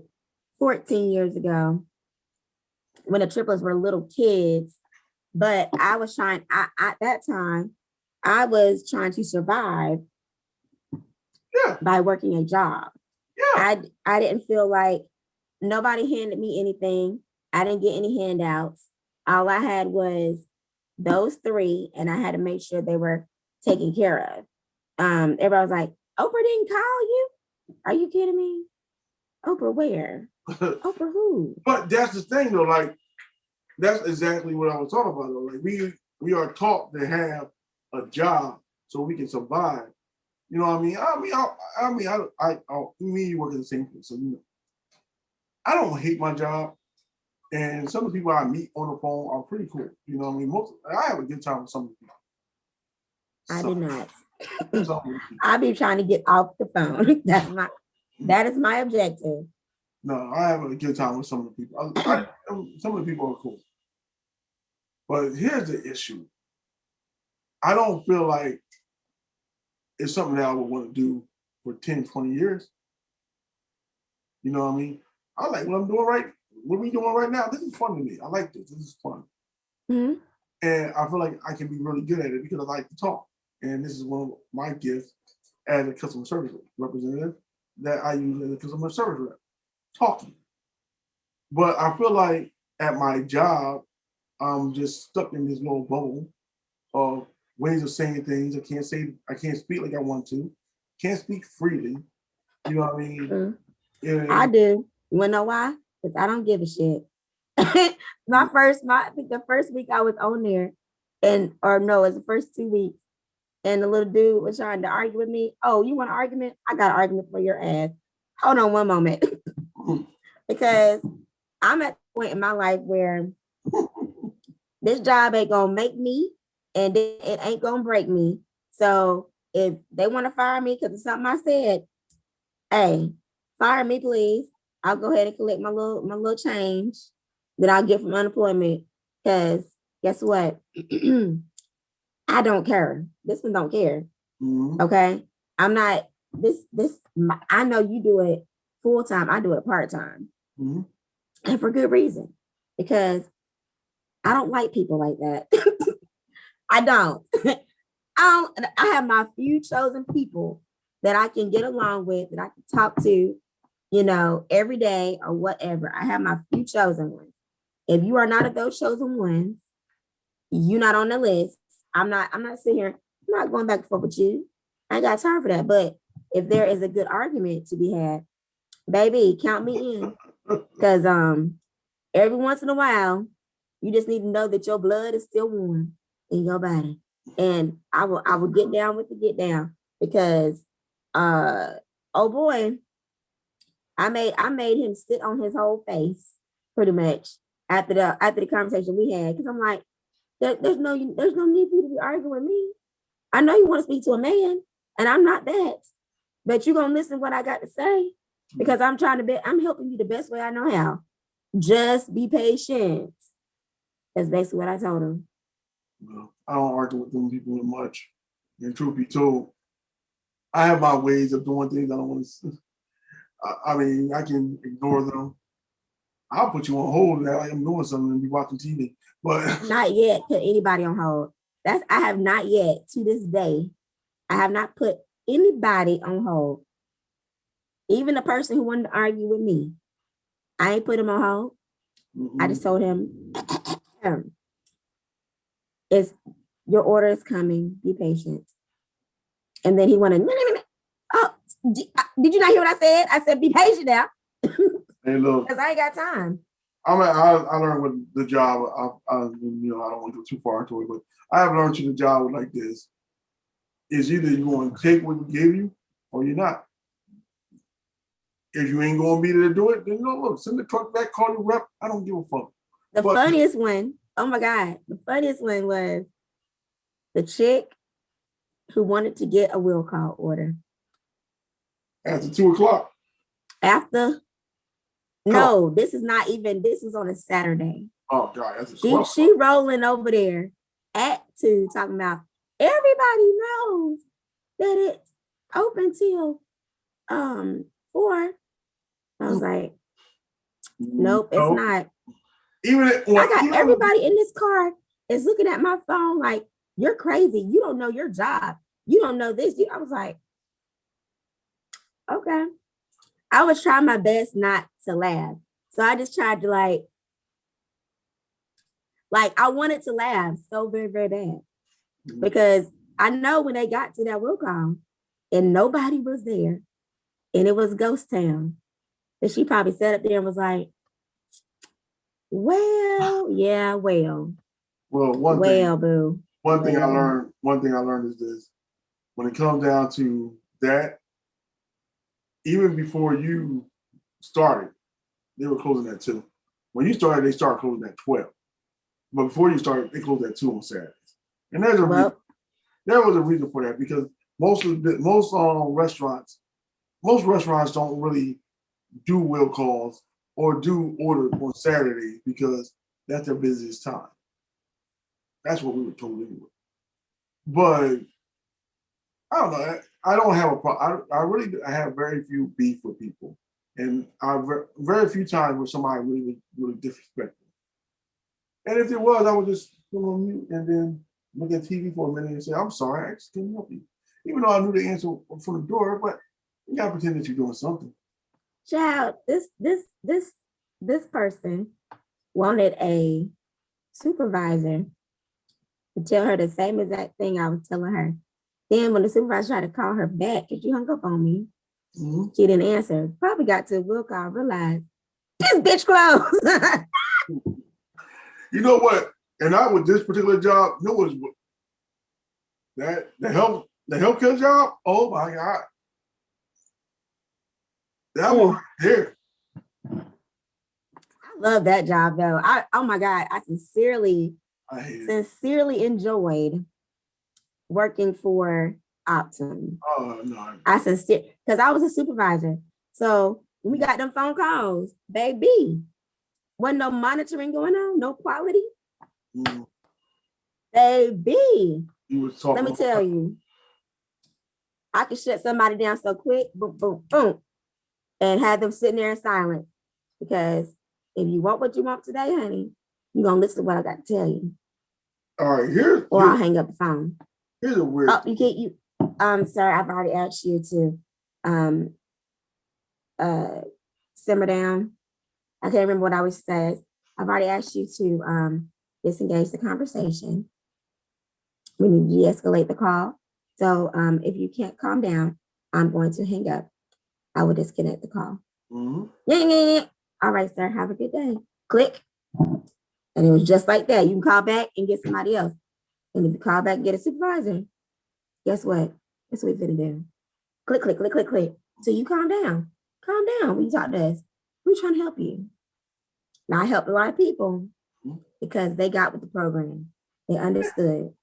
14 years ago when the triplets were little kids. But I was trying, at that time, I was trying to survive by working a job. Yeah. I didn't feel like nobody handed me anything. I didn't get any handouts. All I had was those three, and I had to make sure they were taken care of. Everybody was like, Oprah didn't call you? Are you kidding me? Oprah where? Oprah who? But that's the thing though, like that's exactly what I was talking about though. Like we are taught to have a job so we can survive. You know what I mean? Me work in the same place, so you know. I don't hate my job, and some of the people I meet on the phone are pretty cool. You know what I mean? I have a good time with some of the people. I do not. I be trying to get off the phone. That is my objective. No, I have a good time with some of the people. Some of the people are cool. But here's the issue. I don't feel like it's something that I would want to do for 10, 20 years. You know what I mean? I like what I'm doing right. What we doing right now? This is fun to me. I like this. This is fun. Mm-hmm. And I feel like I can be really good at it because I like to talk. And this is one of my gifts as a customer service representative that I use as a customer service rep, talking. But I feel like at my job, I'm just stuck in this little bubble of ways of saying things. I can't speak like I want to. Can't speak freely. You know what I mean? Mm-hmm. I do. You wanna know why? Because I don't give a shit. I think the first week I was on there, it's the first 2 weeks. And the little dude was trying to argue with me. Oh, you want an argument? I got an argument for your ass. Hold on one moment. Because I'm at the point in my life where this job ain't gonna make me and it ain't gonna break me. So if they want to fire me because of something I said, hey, fire me, please. I'll go ahead and collect my little change that I'll get from unemployment. Because guess what? I don't care. This one don't care. Mm-hmm. Okay. I'm not I know you do it full time. I do it part time. Mm-hmm. And for good reason. Because I don't like people like that. I don't. I have my few chosen people that I can get along with, that I can talk to, every day or whatever. I have my few chosen ones. If you are not of those chosen ones, you're not on the list. I'm not sitting here. I'm not going back and forth with you. I ain't got time for that. But if there is a good argument to be had, baby, count me in. Because every once in a while, you just need to know that your blood is still warm in your body. And I will get down with the get down because oh boy, I made him sit on his whole face pretty much after the conversation we had. Because I'm like, there's no need for you to be arguing with me. I know you want to speak to a man, and I'm not that. But you're gonna listen to what I got to say because I'm helping you the best way I know how. Just be patient. That's basically what I told him. Well, I don't argue with them people much. And truth be told, I have my ways of doing things. I don't want to. I mean, I can ignore them. I'll put you on hold now. Like I'm doing something and be watching TV. But Not yet put anybody on hold. I have not yet to this day. I have not put anybody on hold. Even the person who wanted to argue with me, I ain't put him on hold. I just told him, "It's your order is coming. Be patient." And then he wanted, oh, did you not hear what I said? I said, "Be patient now," hey, look, because I ain't got time. I learned with the job. I don't want to go too far into it, but I have learned to the job like this: is either you going to take what we give you, or you're not. If you ain't going to be there to do it, then look, send the truck back, call your rep. I don't give a fuck. The funniest one, oh my God, the funniest one was the chick who wanted to get a will call order. After 2:00. No, this is not even, this is on a Saturday. Oh God, that's she rolling over there at 2 talking about everybody knows that it's open till 4. I was like, nope, it's not. I got everybody in this car is looking at my phone like, you're crazy. You don't know your job. You don't know this. I was like, okay. I was trying my best not to laugh. So I just tried to like I wanted to laugh so very, very bad. Because I know when they got to that will call and nobody was there and it was ghost town, that she probably sat up there and was like, well, yeah, well. Well, one thing I learned is this: when it comes down to that, even before you started, they were closing at 2. When you started, they started closing at 12. But before you started, they closed at 2 on Saturdays. And there's a reason. There was a reason for that, because most restaurants don't really do will calls or do orders on Saturdays because that's their busiest time. That's what we were told anyway. But I don't know. I don't have a problem. I have very few beef with people, and very few times where somebody really disrespectful. And if there was, I would just put on mute and then look at TV for a minute and say, "I'm sorry, I just couldn't help you," even though I knew the answer from the door. But you gotta pretend that you're doing something. Child, this person wanted a supervisor to tell her the same exact thing I was telling her. Then when the supervisor tried to call her back, because she hung up on me, she didn't answer. Probably got to a will call, realized this bitch closed. You know what? And I with this particular job, you know what? The healthcare job. Oh my God, that one right there. I love that job though. Oh my God, I sincerely enjoyed working for Optum. Oh no. Because I was a supervisor. So when we got them phone calls, baby, wasn't no monitoring going on, no quality. Baby, let me tell you, I could shut somebody down so quick, boom, boom, boom, and have them sitting there in silence. Because if you want what you want today, honey, you're gonna listen to what I got to tell you. All right, I'll hang up the phone. Here's a weird. Oh, sir, I've already asked you to simmer down. I can't remember what I always said. I've already asked you to disengage the conversation. We need to de-escalate the call. So if you can't calm down, I'm going to hang up. I will disconnect the call. Yeah. All right, sir. Have a good day. Click. And it was just like that. You can call back and get somebody else. And if you call back and get a supervisor, guess what? That's what we're going to do. Click, click, click, click, click. So you calm down. Calm down when you talk to us. We're trying to help you. Now, I helped a lot of people because they got with the program. They understood.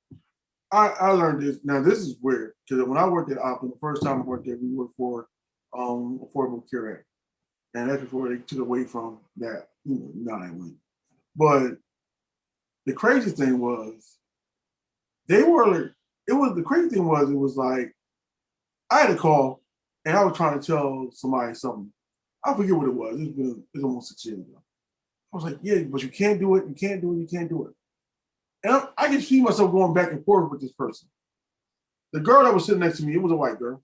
I learned this. Now, this is weird because when I worked at Optum, the first time I worked there, we worked for Affordable Care Act. And that's before they took away from that. But the crazy thing was, it was like, I had a call and I was trying to tell somebody something. I forget what it was. It's almost 6 years ago. I was like, yeah, but you can't do it. You can't do it. You can't do it. And I can see myself going back and forth with this person. The girl that was sitting next to me, it was a white girl,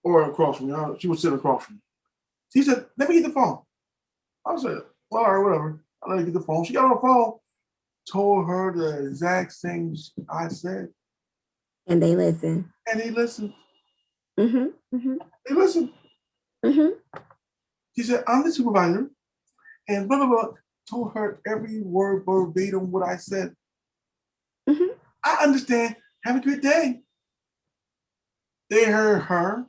or across from me. She was sitting across from me. She said, "Let me get the phone." I said, "Well, all right, whatever." I let her get the phone. She got on the phone, told her the exact things I said, And they listen. and he listened. Mm-hmm. Mm-hmm. They listened. Mm-hmm. He said, "I'm the supervisor," and blah blah blah. Told her every word verbatim what I said. Mm-hmm. I understand. Have a good day. They heard her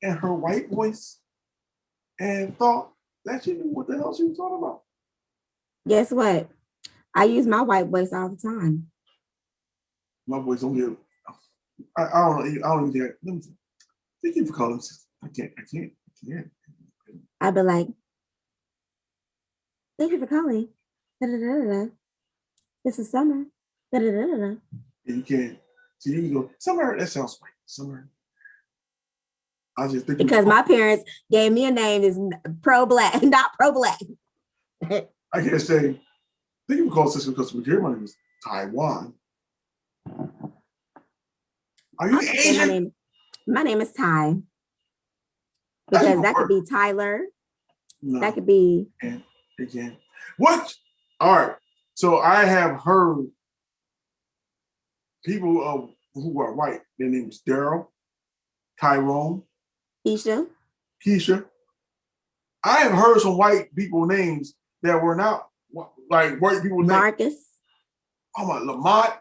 and her white voice and thought that she knew what the hell she was talking about. Guess what? I use my white voice all the time. My voice don't get. I don't know. I don't even think. Let me see. Thank you for calling. I can't. I'd be like, "Thank you for calling. Da-da-da-da-da. This is Summer. Da-da-da-da-da." And you can't. So you can go somewhere. That sounds white. Somewhere. I just think Because my parents gave me a name that's pro-black, not pro-black. I can't say. Thank you for calling Cisco Customer Care. My name is Taiwan. Are you Asian? My name is Ty. That's Because even that could worse. be Tyler. No, That could be it can't. What? All right. So I have heard people who are white. Their name is Daryl, Tyrone, Isha, Keisha. I have heard some white people names that were not like white people names. Marcus. Oh my, Lamont.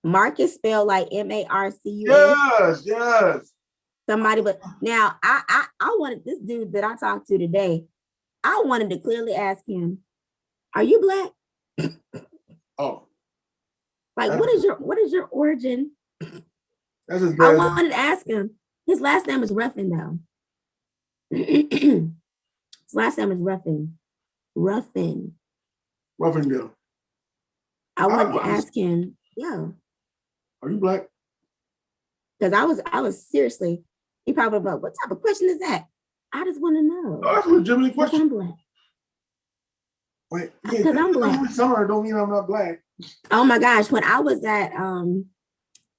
Marcus spelled like Marcus. Yes. Somebody, but now I wanted this dude that I talked to today. I wanted to clearly ask him, "Are you black?" Oh, Like, what is your origin? that's just I bad. wanted to ask him. His last name is Ruffin, though. His last name is Ruffin. Ruffin. Ruffingdale. I wanted to ask him, yo, are you black? because I was seriously. He probably about, what type of question is that? I just want to know. Oh, that's a legitimate Because question. I'm black. Wait, Because I'm black. Summer don't mean I'm not black. Oh my gosh, when I was at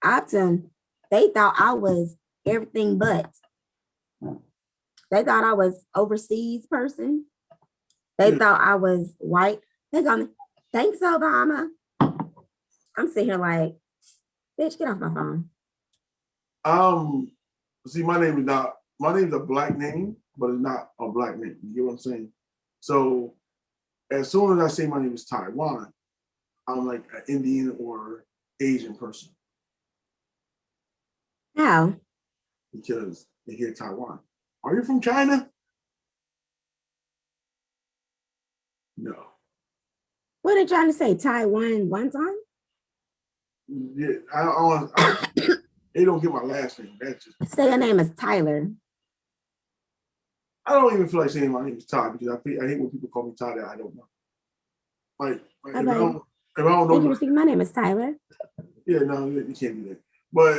Optum, they thought I was everything but. They thought I was overseas person. They thought I was white. They gonna, "Thanks, Obama." I'm sitting here like, bitch, get off my phone. See, my name is a black name, but it's not a black name. You get what I'm saying? So as soon as I say my name is Taiwan, I'm like an Indian or Asian person. How? Because they hear Taiwan. Are you from China? No. What are they trying to say? Taiwan one time? Yeah, they don't get my last name. That's just. Say your name is Tyler. I don't even feel like saying my name is Ty because I hate when people call me Ty that I don't know. Like if I don't know. Thank you for speaking. My name is Tyler. Yeah, no, you can't do that. But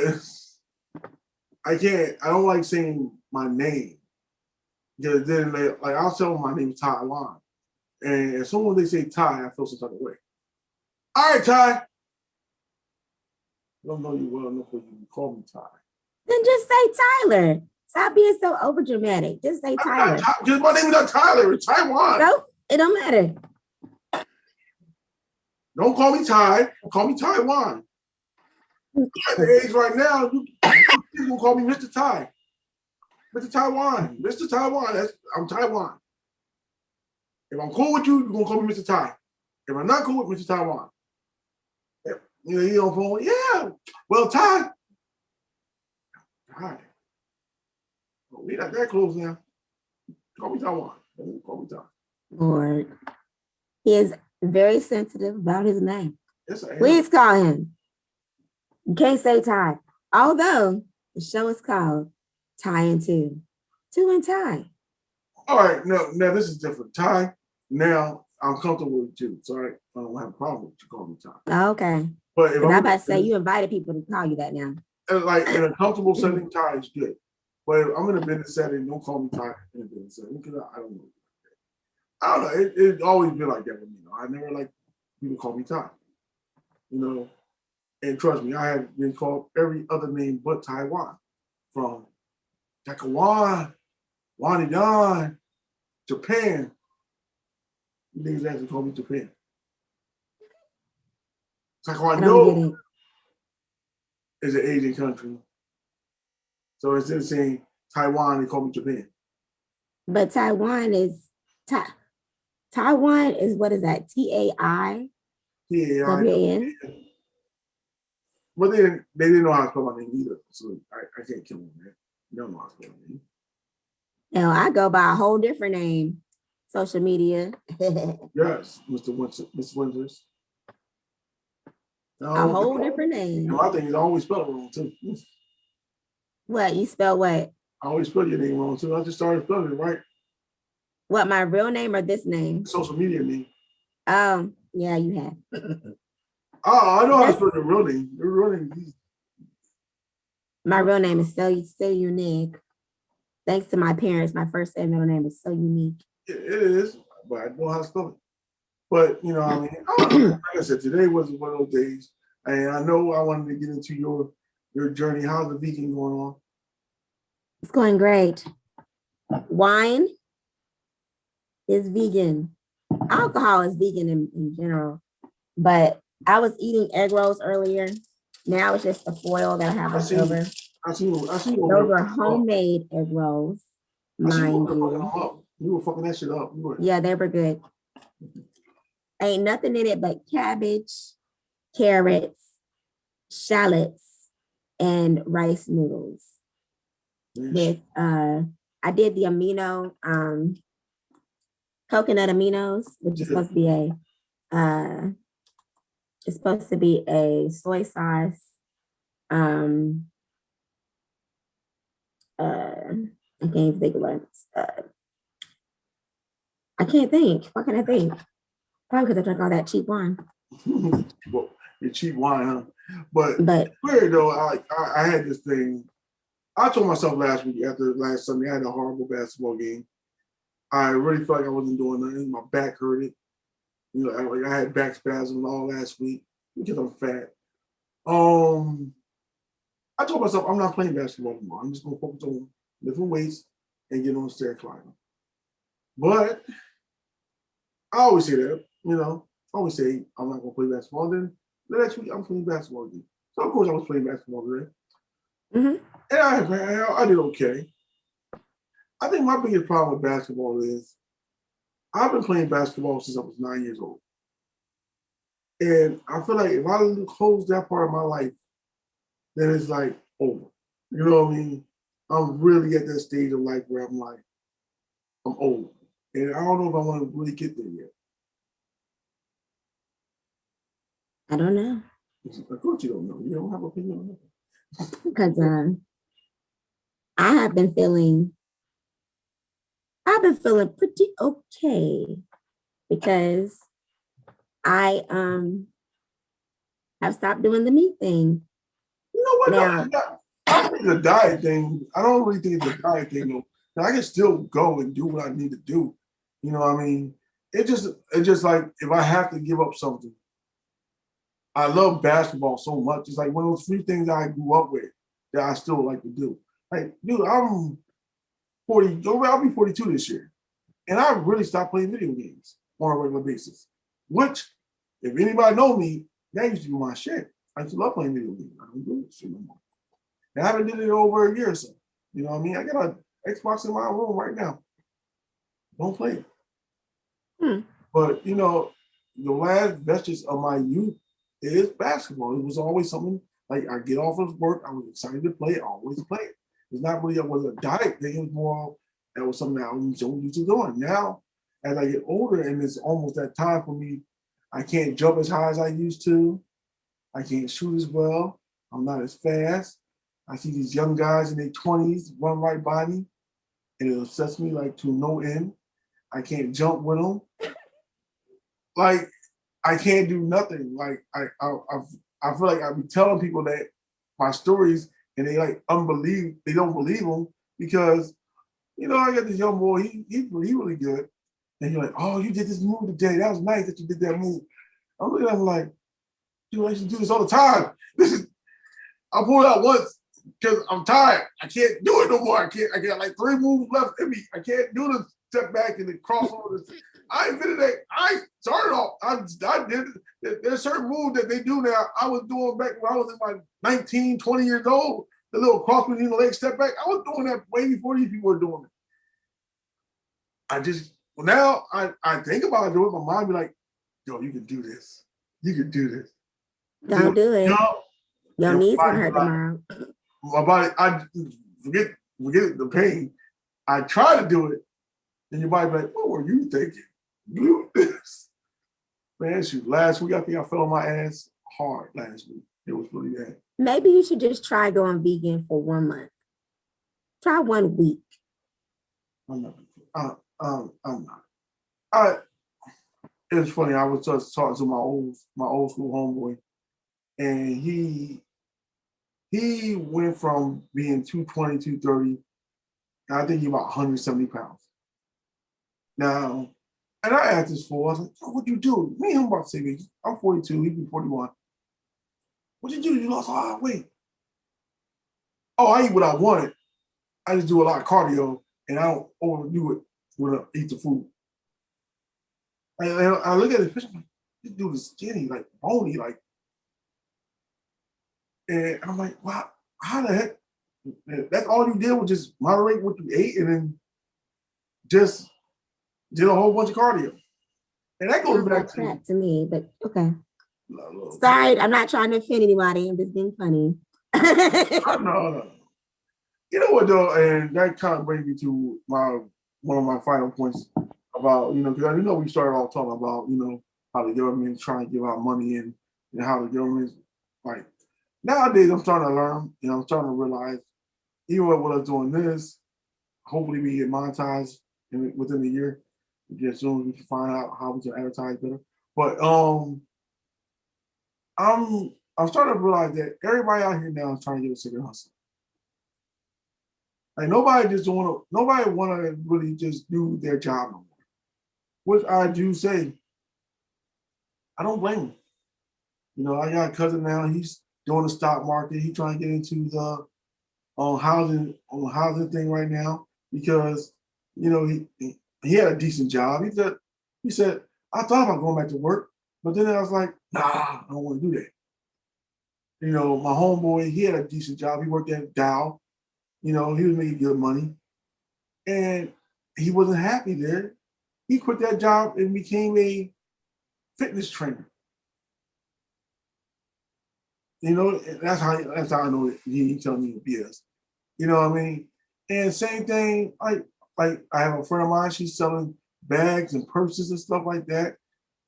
I can't. I don't like saying my name because then I'll tell them my name is Taiwan, and as soon as they say Ty, I feel some type of way. All right, Ty. I don't know you well enough for you to call me Ty. Then just say Tyler. Stop being so over dramatic. Just say Tyler. Because my name is not Tyler. It's Taiwan. No, it don't matter. Don't call me Ty. Call me Taiwan. At the age right now, you gonna call me Mr. Ty. Mr. Taiwan. Mr. Taiwan. I'm Taiwan. If I'm cool with you, you're gonna call me Mr. Ty. If I'm not cool with Mr. Taiwan, you on phone. Yeah. Well, Ty. We're not that close now. Call me Taiwan. Call me Ty. Lord, he is very sensitive about his name. Yes, I am. Please call him. You can't say Ty. Although the show is called Ty and Two. Two and Ty. All right, now this is different. Ty, now I'm comfortable with you. So I don't have a problem with you calling me Ty. Okay. But if I'm about to say you invited people to call you that now. Like in a comfortable setting, Ty is good. But if I'm in a business setting, don't call me Ty in a business setting because I don't know. I don't know. It always been like that with me. I never like people call me Ty. You know, and trust me, I have been called every other name but Taiwan, from Taiwan, Wanidan, Japan. Niggas actually call me Japan. I don't Taekwondo get it. is an Asian country. So instead of saying Taiwan, they call me Japan. But Taiwan is Taiwan is what is that? TAI Yeah, WAN. but they didn't know how to spell my name either. So I can't kill them, man. They don't know how to spell my name. Now I go by a whole different name. Social media. Yes, Mr. Winters. A whole different name. My thing is I always spell it wrong too. What you spell what? I always spell your name wrong too. I just started spelling it right. What, my real name or this name? Social media name. Yeah, you have. Oh, I know how to spell your real name. Your real name. My real name is so unique. Thanks to my parents, my first and middle name is so unique. It is, but I know how to spell it. But you know, I mean, like I said, today was one of those days, and I know I wanted to get into your journey. How's the vegan going on? It's going great. Wine is vegan. Alcohol is vegan in general. But I was eating egg rolls earlier. Now it's just the foil that I have left over. I seen Those were homemade egg rolls, mind you. You were fucking that shit up. Yeah, they were good. Ain't nothing in it but cabbage, carrots, shallots, and rice noodles. With I did the amino coconut aminos, which is supposed to be it's supposed to be a soy sauce. I can't even think of what I can't think. What can I think? Probably because I drank all that cheap wine. Well, your cheap wine, huh? But weird though. I had this thing. I told myself last week after last Sunday I had a horrible basketball game. I really felt like I wasn't doing nothing. My back hurted. You know, I had back spasms all last week because I'm fat. I told myself I'm not playing basketball anymore. I'm just gonna focus on lifting weights and get on the stair climber. But I always say that, you know, I always say I'm not gonna play basketball. Then the next week I'm playing basketball again. So of course I was playing basketball today. And I did okay. I think my biggest problem with basketball is I've been playing basketball since I was 9 years old. And I feel like if I close that part of my life, then it's like over. You know what I mean? I'm really at that stage of life where I'm like, I'm old. And I don't know if I want to really get there yet. I don't know. Of course you don't know. You don't have an opinion on that. Because I have been feeling pretty okay because I have stopped doing the meat thing. You know what? Now, I think it's a diet thing. I don't really think it's a diet thing though. I can still go and do what I need to do. You know what I mean? It's just like if I have to give up something. I love basketball so much. It's like one of those few things I grew up with that I still like to do. Like, dude, I'm 40. I'll be 42 this year, and I really stopped playing video games on a regular basis. Which, if anybody know me, that used to be my shit. I used to love playing video games. I don't do this shit no more. And I haven't did it over a year or so. You know what I mean? I got an Xbox in my room right now. Don't play it. But you know, the last vestige of my youth is basketball. It was always something like I get off of work, I was excited to play it, I always play it. It's not really was a diet thing, it was more that was something that I was so used to doing. Now, as I get older and it's almost that time for me, I can't jump as high as I used to. I can't shoot as well. I'm not as fast. I see these young guys in their 20s run right by me, and it upsets me like to no end. I can't jump with them. Like, I can't do nothing. Like, I feel like I be telling people that my stories, and they like they don't believe them because, you know, I got this young boy. He really good, And you're like, oh, you did this move today. That was nice that you did that move. I'm looking at them like, dude, I used to do this all the time. This is, I pulled out once because I'm tired. I can't do it no more. I got like 3 moves left in me. I can't do the step back and the crossover. I invented that. I started off. I did. There's certain moves that they do now. I was doing back when I was in my 19, 20 years old. The little cross between the leg step back. I was doing that way before these people were doing it. I just now I think about it, do it. My mind be like, yo, you can do this. You can do this. Don't do it. Your knees gonna hurt like, tomorrow. My body, I forget the pain. I try to do it, and your body be like, what were you thinking? Do this. Man, shoot. Last week, I think I fell on my ass hard last week. It was really bad. Maybe you should just try going vegan for 1 month. Try 1 week. I'm not. I'm not. It was funny. I was just talking to my old school homeboy, and he went from being 220, 230, and I think he about 170 pounds. Now, and I asked this fool, I was like, oh, what'd you do? Me and him about the same age. I'm 42, he be 41. What'd you do? You lost a lot of weight. Oh, I eat what I wanted. I just do a lot of cardio, and I don't overdo it when I eat the food. And I look at his picture, like, this dude is skinny, like bony, like. And I'm like, wow, how the heck? That's all you did was just moderate what you ate and then just did a whole bunch of cardio. And that goes back to me, but okay. Sorry, I'm not trying to offend anybody. I'm just being funny. No. You know what though, and that kind of brings me to one of my final points about, because I know we started off talking about, how the government is trying to give out money and how the government is like nowadays I'm starting to learn, I'm starting to realize even with us doing this, hopefully we get monetized within a year. As soon as we can find out how we can advertise better. But I'm starting to realize that everybody out here now is trying to get a second hustle. Like nobody want to really just do their job no more. Which I do say, I don't blame them. I got a cousin now, he's doing the stock market, he's trying to get into the housing thing right now because he had a decent job. He said, I thought about going back to work, but then I was like, nah, I don't want to do that. My homeboy, he had a decent job. He worked at Dow. He was making good money. And he wasn't happy there. He quit that job and became a fitness trainer. That's how I know he telling me BS. You know what I mean? And same thing, like I have a friend of mine, she's selling bags and purses and stuff like that.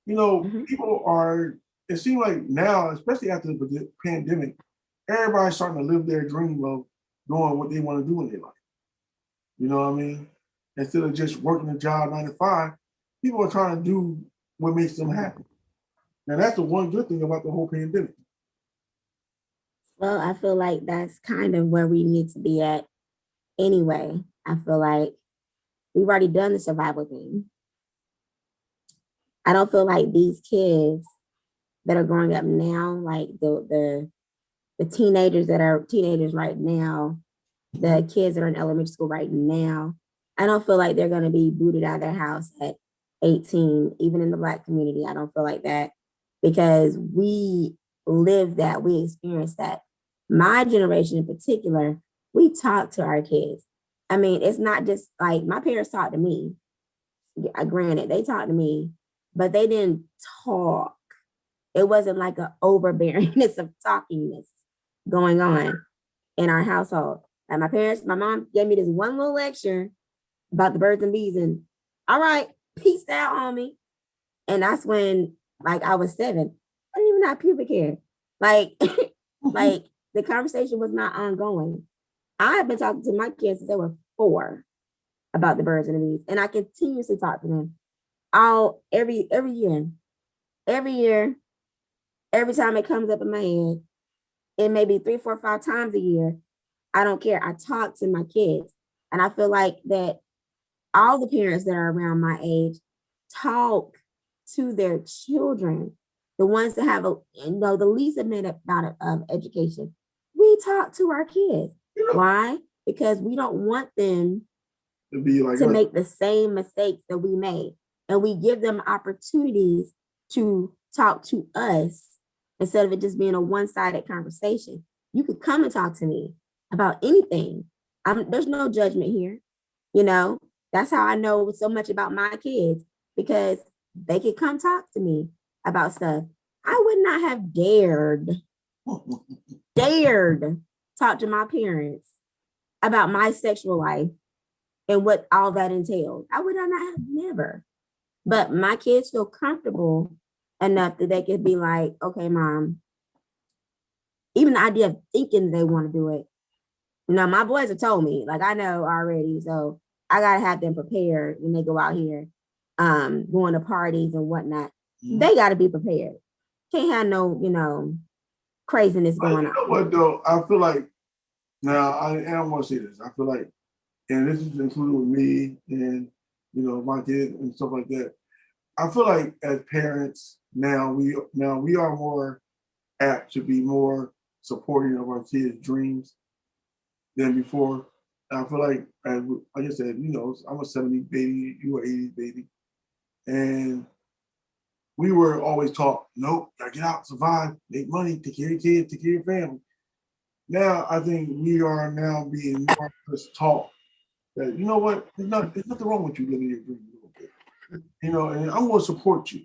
People are, it seems like now, especially after the pandemic, everybody's starting to live their dream of doing what they want to do in their life. You know what I mean? Instead of just working a job 9 to 5, people are trying to do what makes them happy. Now that's the one good thing about the whole pandemic. Well, I feel like that's kind of where we need to be at anyway. I feel like we've already done the survival thing. I don't feel like these kids that are growing up now, like the teenagers that are teenagers right now, the kids that are in elementary school right now, I don't feel like they're going to be booted out of their house at 18, even in the Black community. I don't feel like that because we lived that, we experienced that. My generation in particular, we talk to our kids. I mean, it's not just like my parents talked to me. Granted, they talked to me, but they didn't talk. It wasn't like an overbearingness of talkingness going on in our household. And my mom gave me this one little lecture about the birds and bees, and all right, peace out, homie. And that's when, like, I was 7. I didn't even have pubic hair. Like, like the conversation was not ongoing. I have been talking to my kids since they were 4 about the birds and the bees, and I continuously talk to them every year, every time it comes up in my head. It may be 3, 4, 5 times a year. I don't care. I talk to my kids, and I feel like that all the parents that are around my age talk to their children, the ones that have the least amount of education. We talk to our kids. You know, Why? Because we don't want them to be like to us. make the same mistakes that we made. And we give them opportunities to talk to us instead of it just being a one-sided conversation. You could come and talk to me about anything. There's no judgment here. That's how I know so much about my kids, because they could come talk to me about stuff. I would not have dared talk to my parents about my sexual life and what all that entailed. I would not have never. But my kids feel comfortable enough that they could be like, okay, mom, even the idea of thinking they want to do it. My boys have told me, like, I know already. So I got to have them prepared when they go out here, going to parties and whatnot. Mm-hmm. They got to be prepared. Can't have no, craziness going on. What though? I feel like, now I want to say this. I feel like, and this is included with me and, my kids and stuff like that. I feel like as parents now we are more apt to be more supporting of our kids' dreams than before. I feel like I said, I'm a 70s baby, you were 80s baby, and we were always taught, nope, gotta get out, survive, make money, take care of your kids, take care of your family. Now I think we are now being more taught that, you know what, there's nothing wrong with you living your dream a little bit. And I'm going to support you.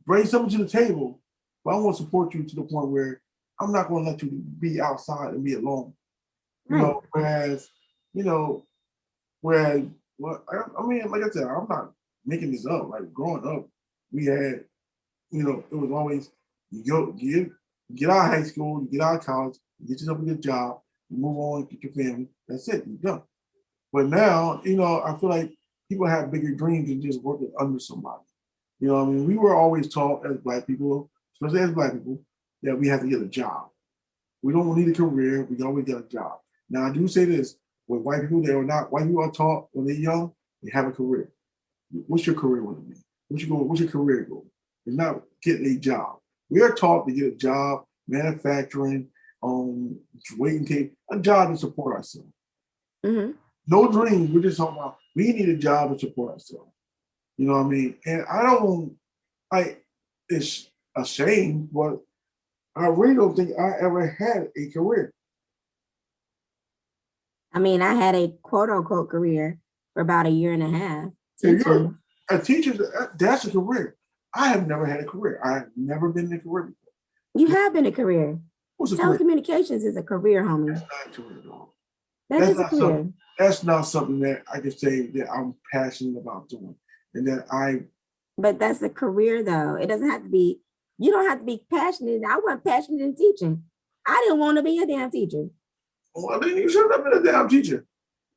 Bring something to the table, but I want to support you to the point where I'm not going to let you be outside and be alone. Whereas, well, I mean, like I said, I'm not making this up. Like growing up, we had, it was always you get out of high school, you get out of college, you get yourself a good job, you move on, get your family. That's it, you're done. But now, I feel like people have bigger dreams than just working under somebody. We were always taught as Black people, especially as Black people, that we have to get a job. We don't need a career. We always get a job. Now, I do say this, with white people, white people are taught when they're young, they have a career. What's your career going to be? What's your career goal? It's not getting a job. We are taught to get a job, manufacturing, waiting tape, a job to support ourselves. Mm-hmm. No dreams. We're just talking about we need a job to support ourselves. You know what I mean? And it's a shame, but I really don't think I ever had a career. I mean, I had a quote unquote career for about a year and a half. You're a teacher, that's a career. I have never had a career. I have never been in a career before. You have been a career. What's a Telecommunications is a career, homie. That's not a career, though. That is a career. That's not something that I can say that I'm passionate about doing. But that's a career, though. It doesn't have to be, you don't have to be passionate. I wasn't passionate in teaching. I didn't want to be a damn teacher. Well, then you should have been a damn teacher.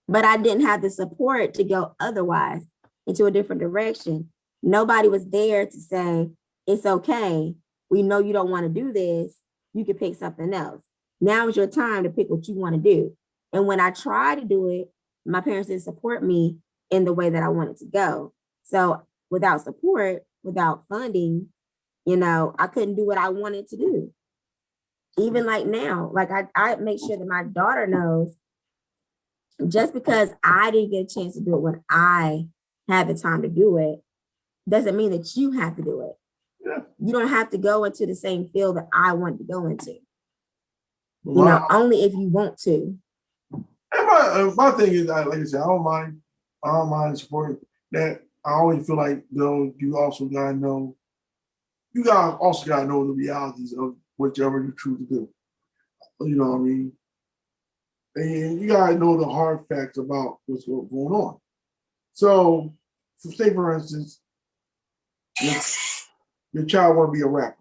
But I didn't have the support to go otherwise, into a different direction. Nobody was there to say, it's okay. We know you don't want to do this. You can pick something else. Now is your time to pick what you want to do. And when I tried to do it, my parents didn't support me in the way that I wanted to go. So without support, without funding, I couldn't do what I wanted to do. Even like now, like I make sure that my daughter knows, just because I didn't get a chance to do it when I had the time to do it, doesn't mean that you have to do it. Yeah. You don't have to go into the same field that I want to go into. Wow. Only if you want to. And my thing is, like I said, I don't mind supporting that. I always feel like, though, you also gotta know the realities of whatever you choose to do. You know what I mean? And you gotta know the hard facts about what's going on. So, say for instance, your child want to be a rapper.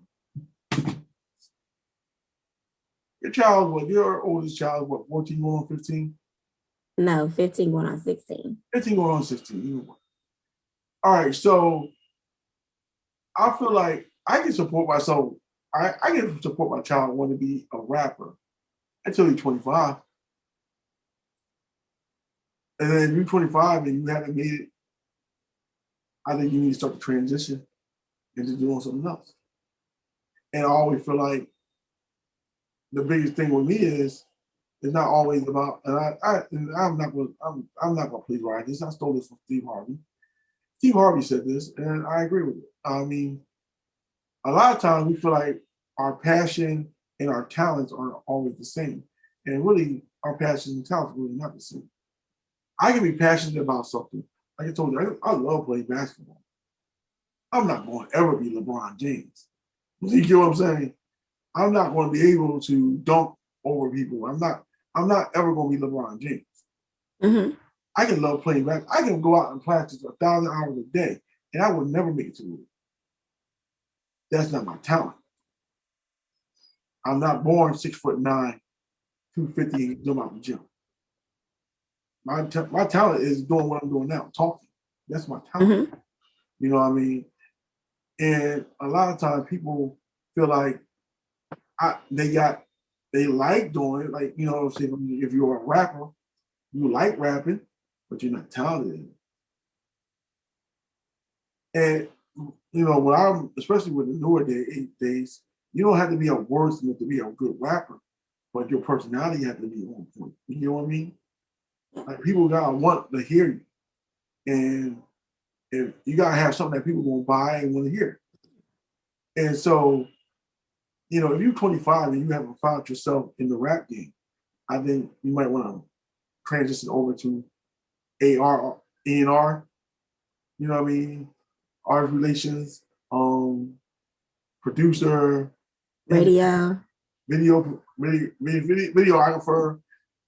Your oldest child, 14 going on 15? No, 15 going on 16. 15 going on 16. All right, so I feel like I can support myself. I can support my child want to be a rapper until he's 25. And then you're 25 and you haven't made it I think you need to start to transition into doing something else. And I always feel like the biggest thing with me is it's not always about, and I'm not gonna please write this. I stole this from Steve Harvey. Steve Harvey said this, and I agree with it. I mean, a lot of times we feel like our passion and our talents aren't always the same. And really, our passion and talents are really not the same. I can be passionate about something. Like I told you, I love playing basketball. I'm not going to ever be LeBron James. You get what I'm saying? I'm not going to be able to dunk over people. I'm not ever going to be LeBron James. Mhm. I can love playing back. I can go out and practice 1,000 hours a day, and I would never make it to the league. That's not my talent. I'm not born 6'9", 250, and jump out the gym. My talent is doing what I'm doing now, talking. That's my talent. Mhm. You know what I mean? And a lot of times people feel like they like doing it. Like, you know, if you're a rapper, you like rapping, but you're not talented. And you know, when I'm especially with the newer days, you don't have to be a wordsmith to be a good rapper, but your personality has to be on point. You know what I mean? Like people gotta want to hear you, and if you gotta have something that people gonna buy and want to hear. And so, you know, if you're 25 and you haven't found yourself in the rap game, I think you might want to transition over to AR, E&R. You know what I mean? Art relations, producer, Radio. videographer,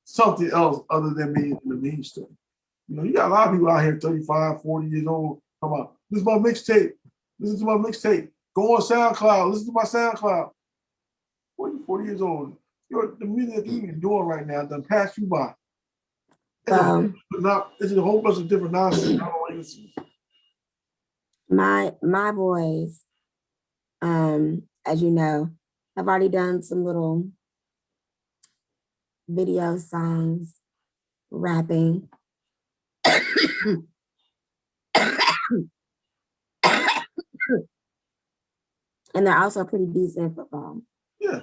something else other than being in the mainstream. You know, you got a lot of people out here 35, 40 years old talking about, this is my mixtape. Listen to my mixtape. Go on SoundCloud. Listen to my SoundCloud. 40 years old. The music that you're doing right now done pass you by. It's a whole bunch of different nonsense. My boys, as you know, have already done some little video songs, rapping. And they're also pretty decent at football. Yeah.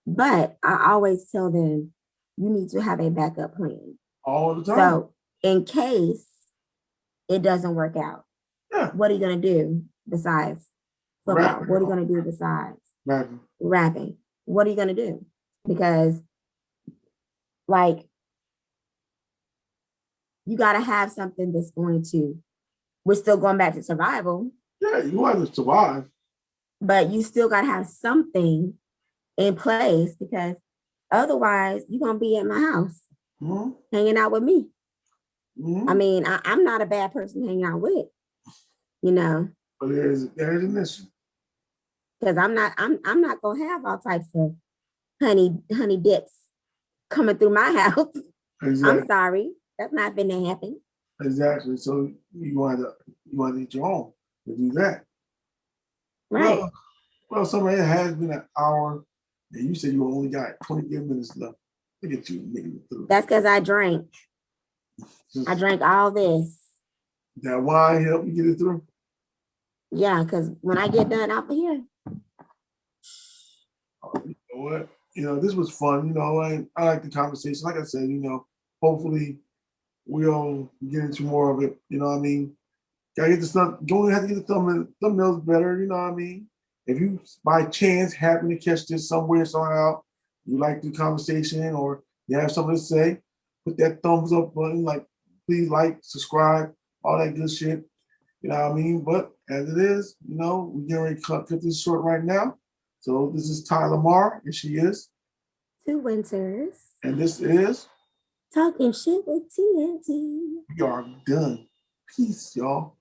But I always tell them, you need to have a backup plan. All the time. So in case it doesn't work out, yeah. What are you going to do besides football? What are you going to do besides rapping? What are you going to do? Because like, you got to have something that's going to, we're still going back to survival. Yeah, you want to survive. But you still got to have something in place, because otherwise you're going to be at my house hanging out with me. I mean, I'm not a bad person hanging out with, you know. But there's an issue. Because I'm not going to have all types of honey dips coming through my house. Exactly. I'm sorry. That's not been to happen. Exactly. So you want to eat your own to do that. Right. Well, Summer, it has been an hour, and you said you only got 20 minutes left. Look at you making it through. That's because I drank. I drank all this. That wine helped you get it through? Yeah, because when I get done out here. You know what? You know, this was fun. You know, I like the conversation. Like I said, you know, hopefully we'll get into more of it. You know what I mean? Gotta get the stuff, don't have to get the thumbnails better, you know what I mean? If you by chance happen to catch this somewhere, somehow, you like the conversation or you have something to say, put that thumbs up button, like please like, subscribe, all that good shit. You know what I mean? But as it is, you know, we're getting ready to cut this short right now. So this is Tyler Marr, and she is Two Winters. And this is Talking Shit with TNT. We are done. Peace, y'all.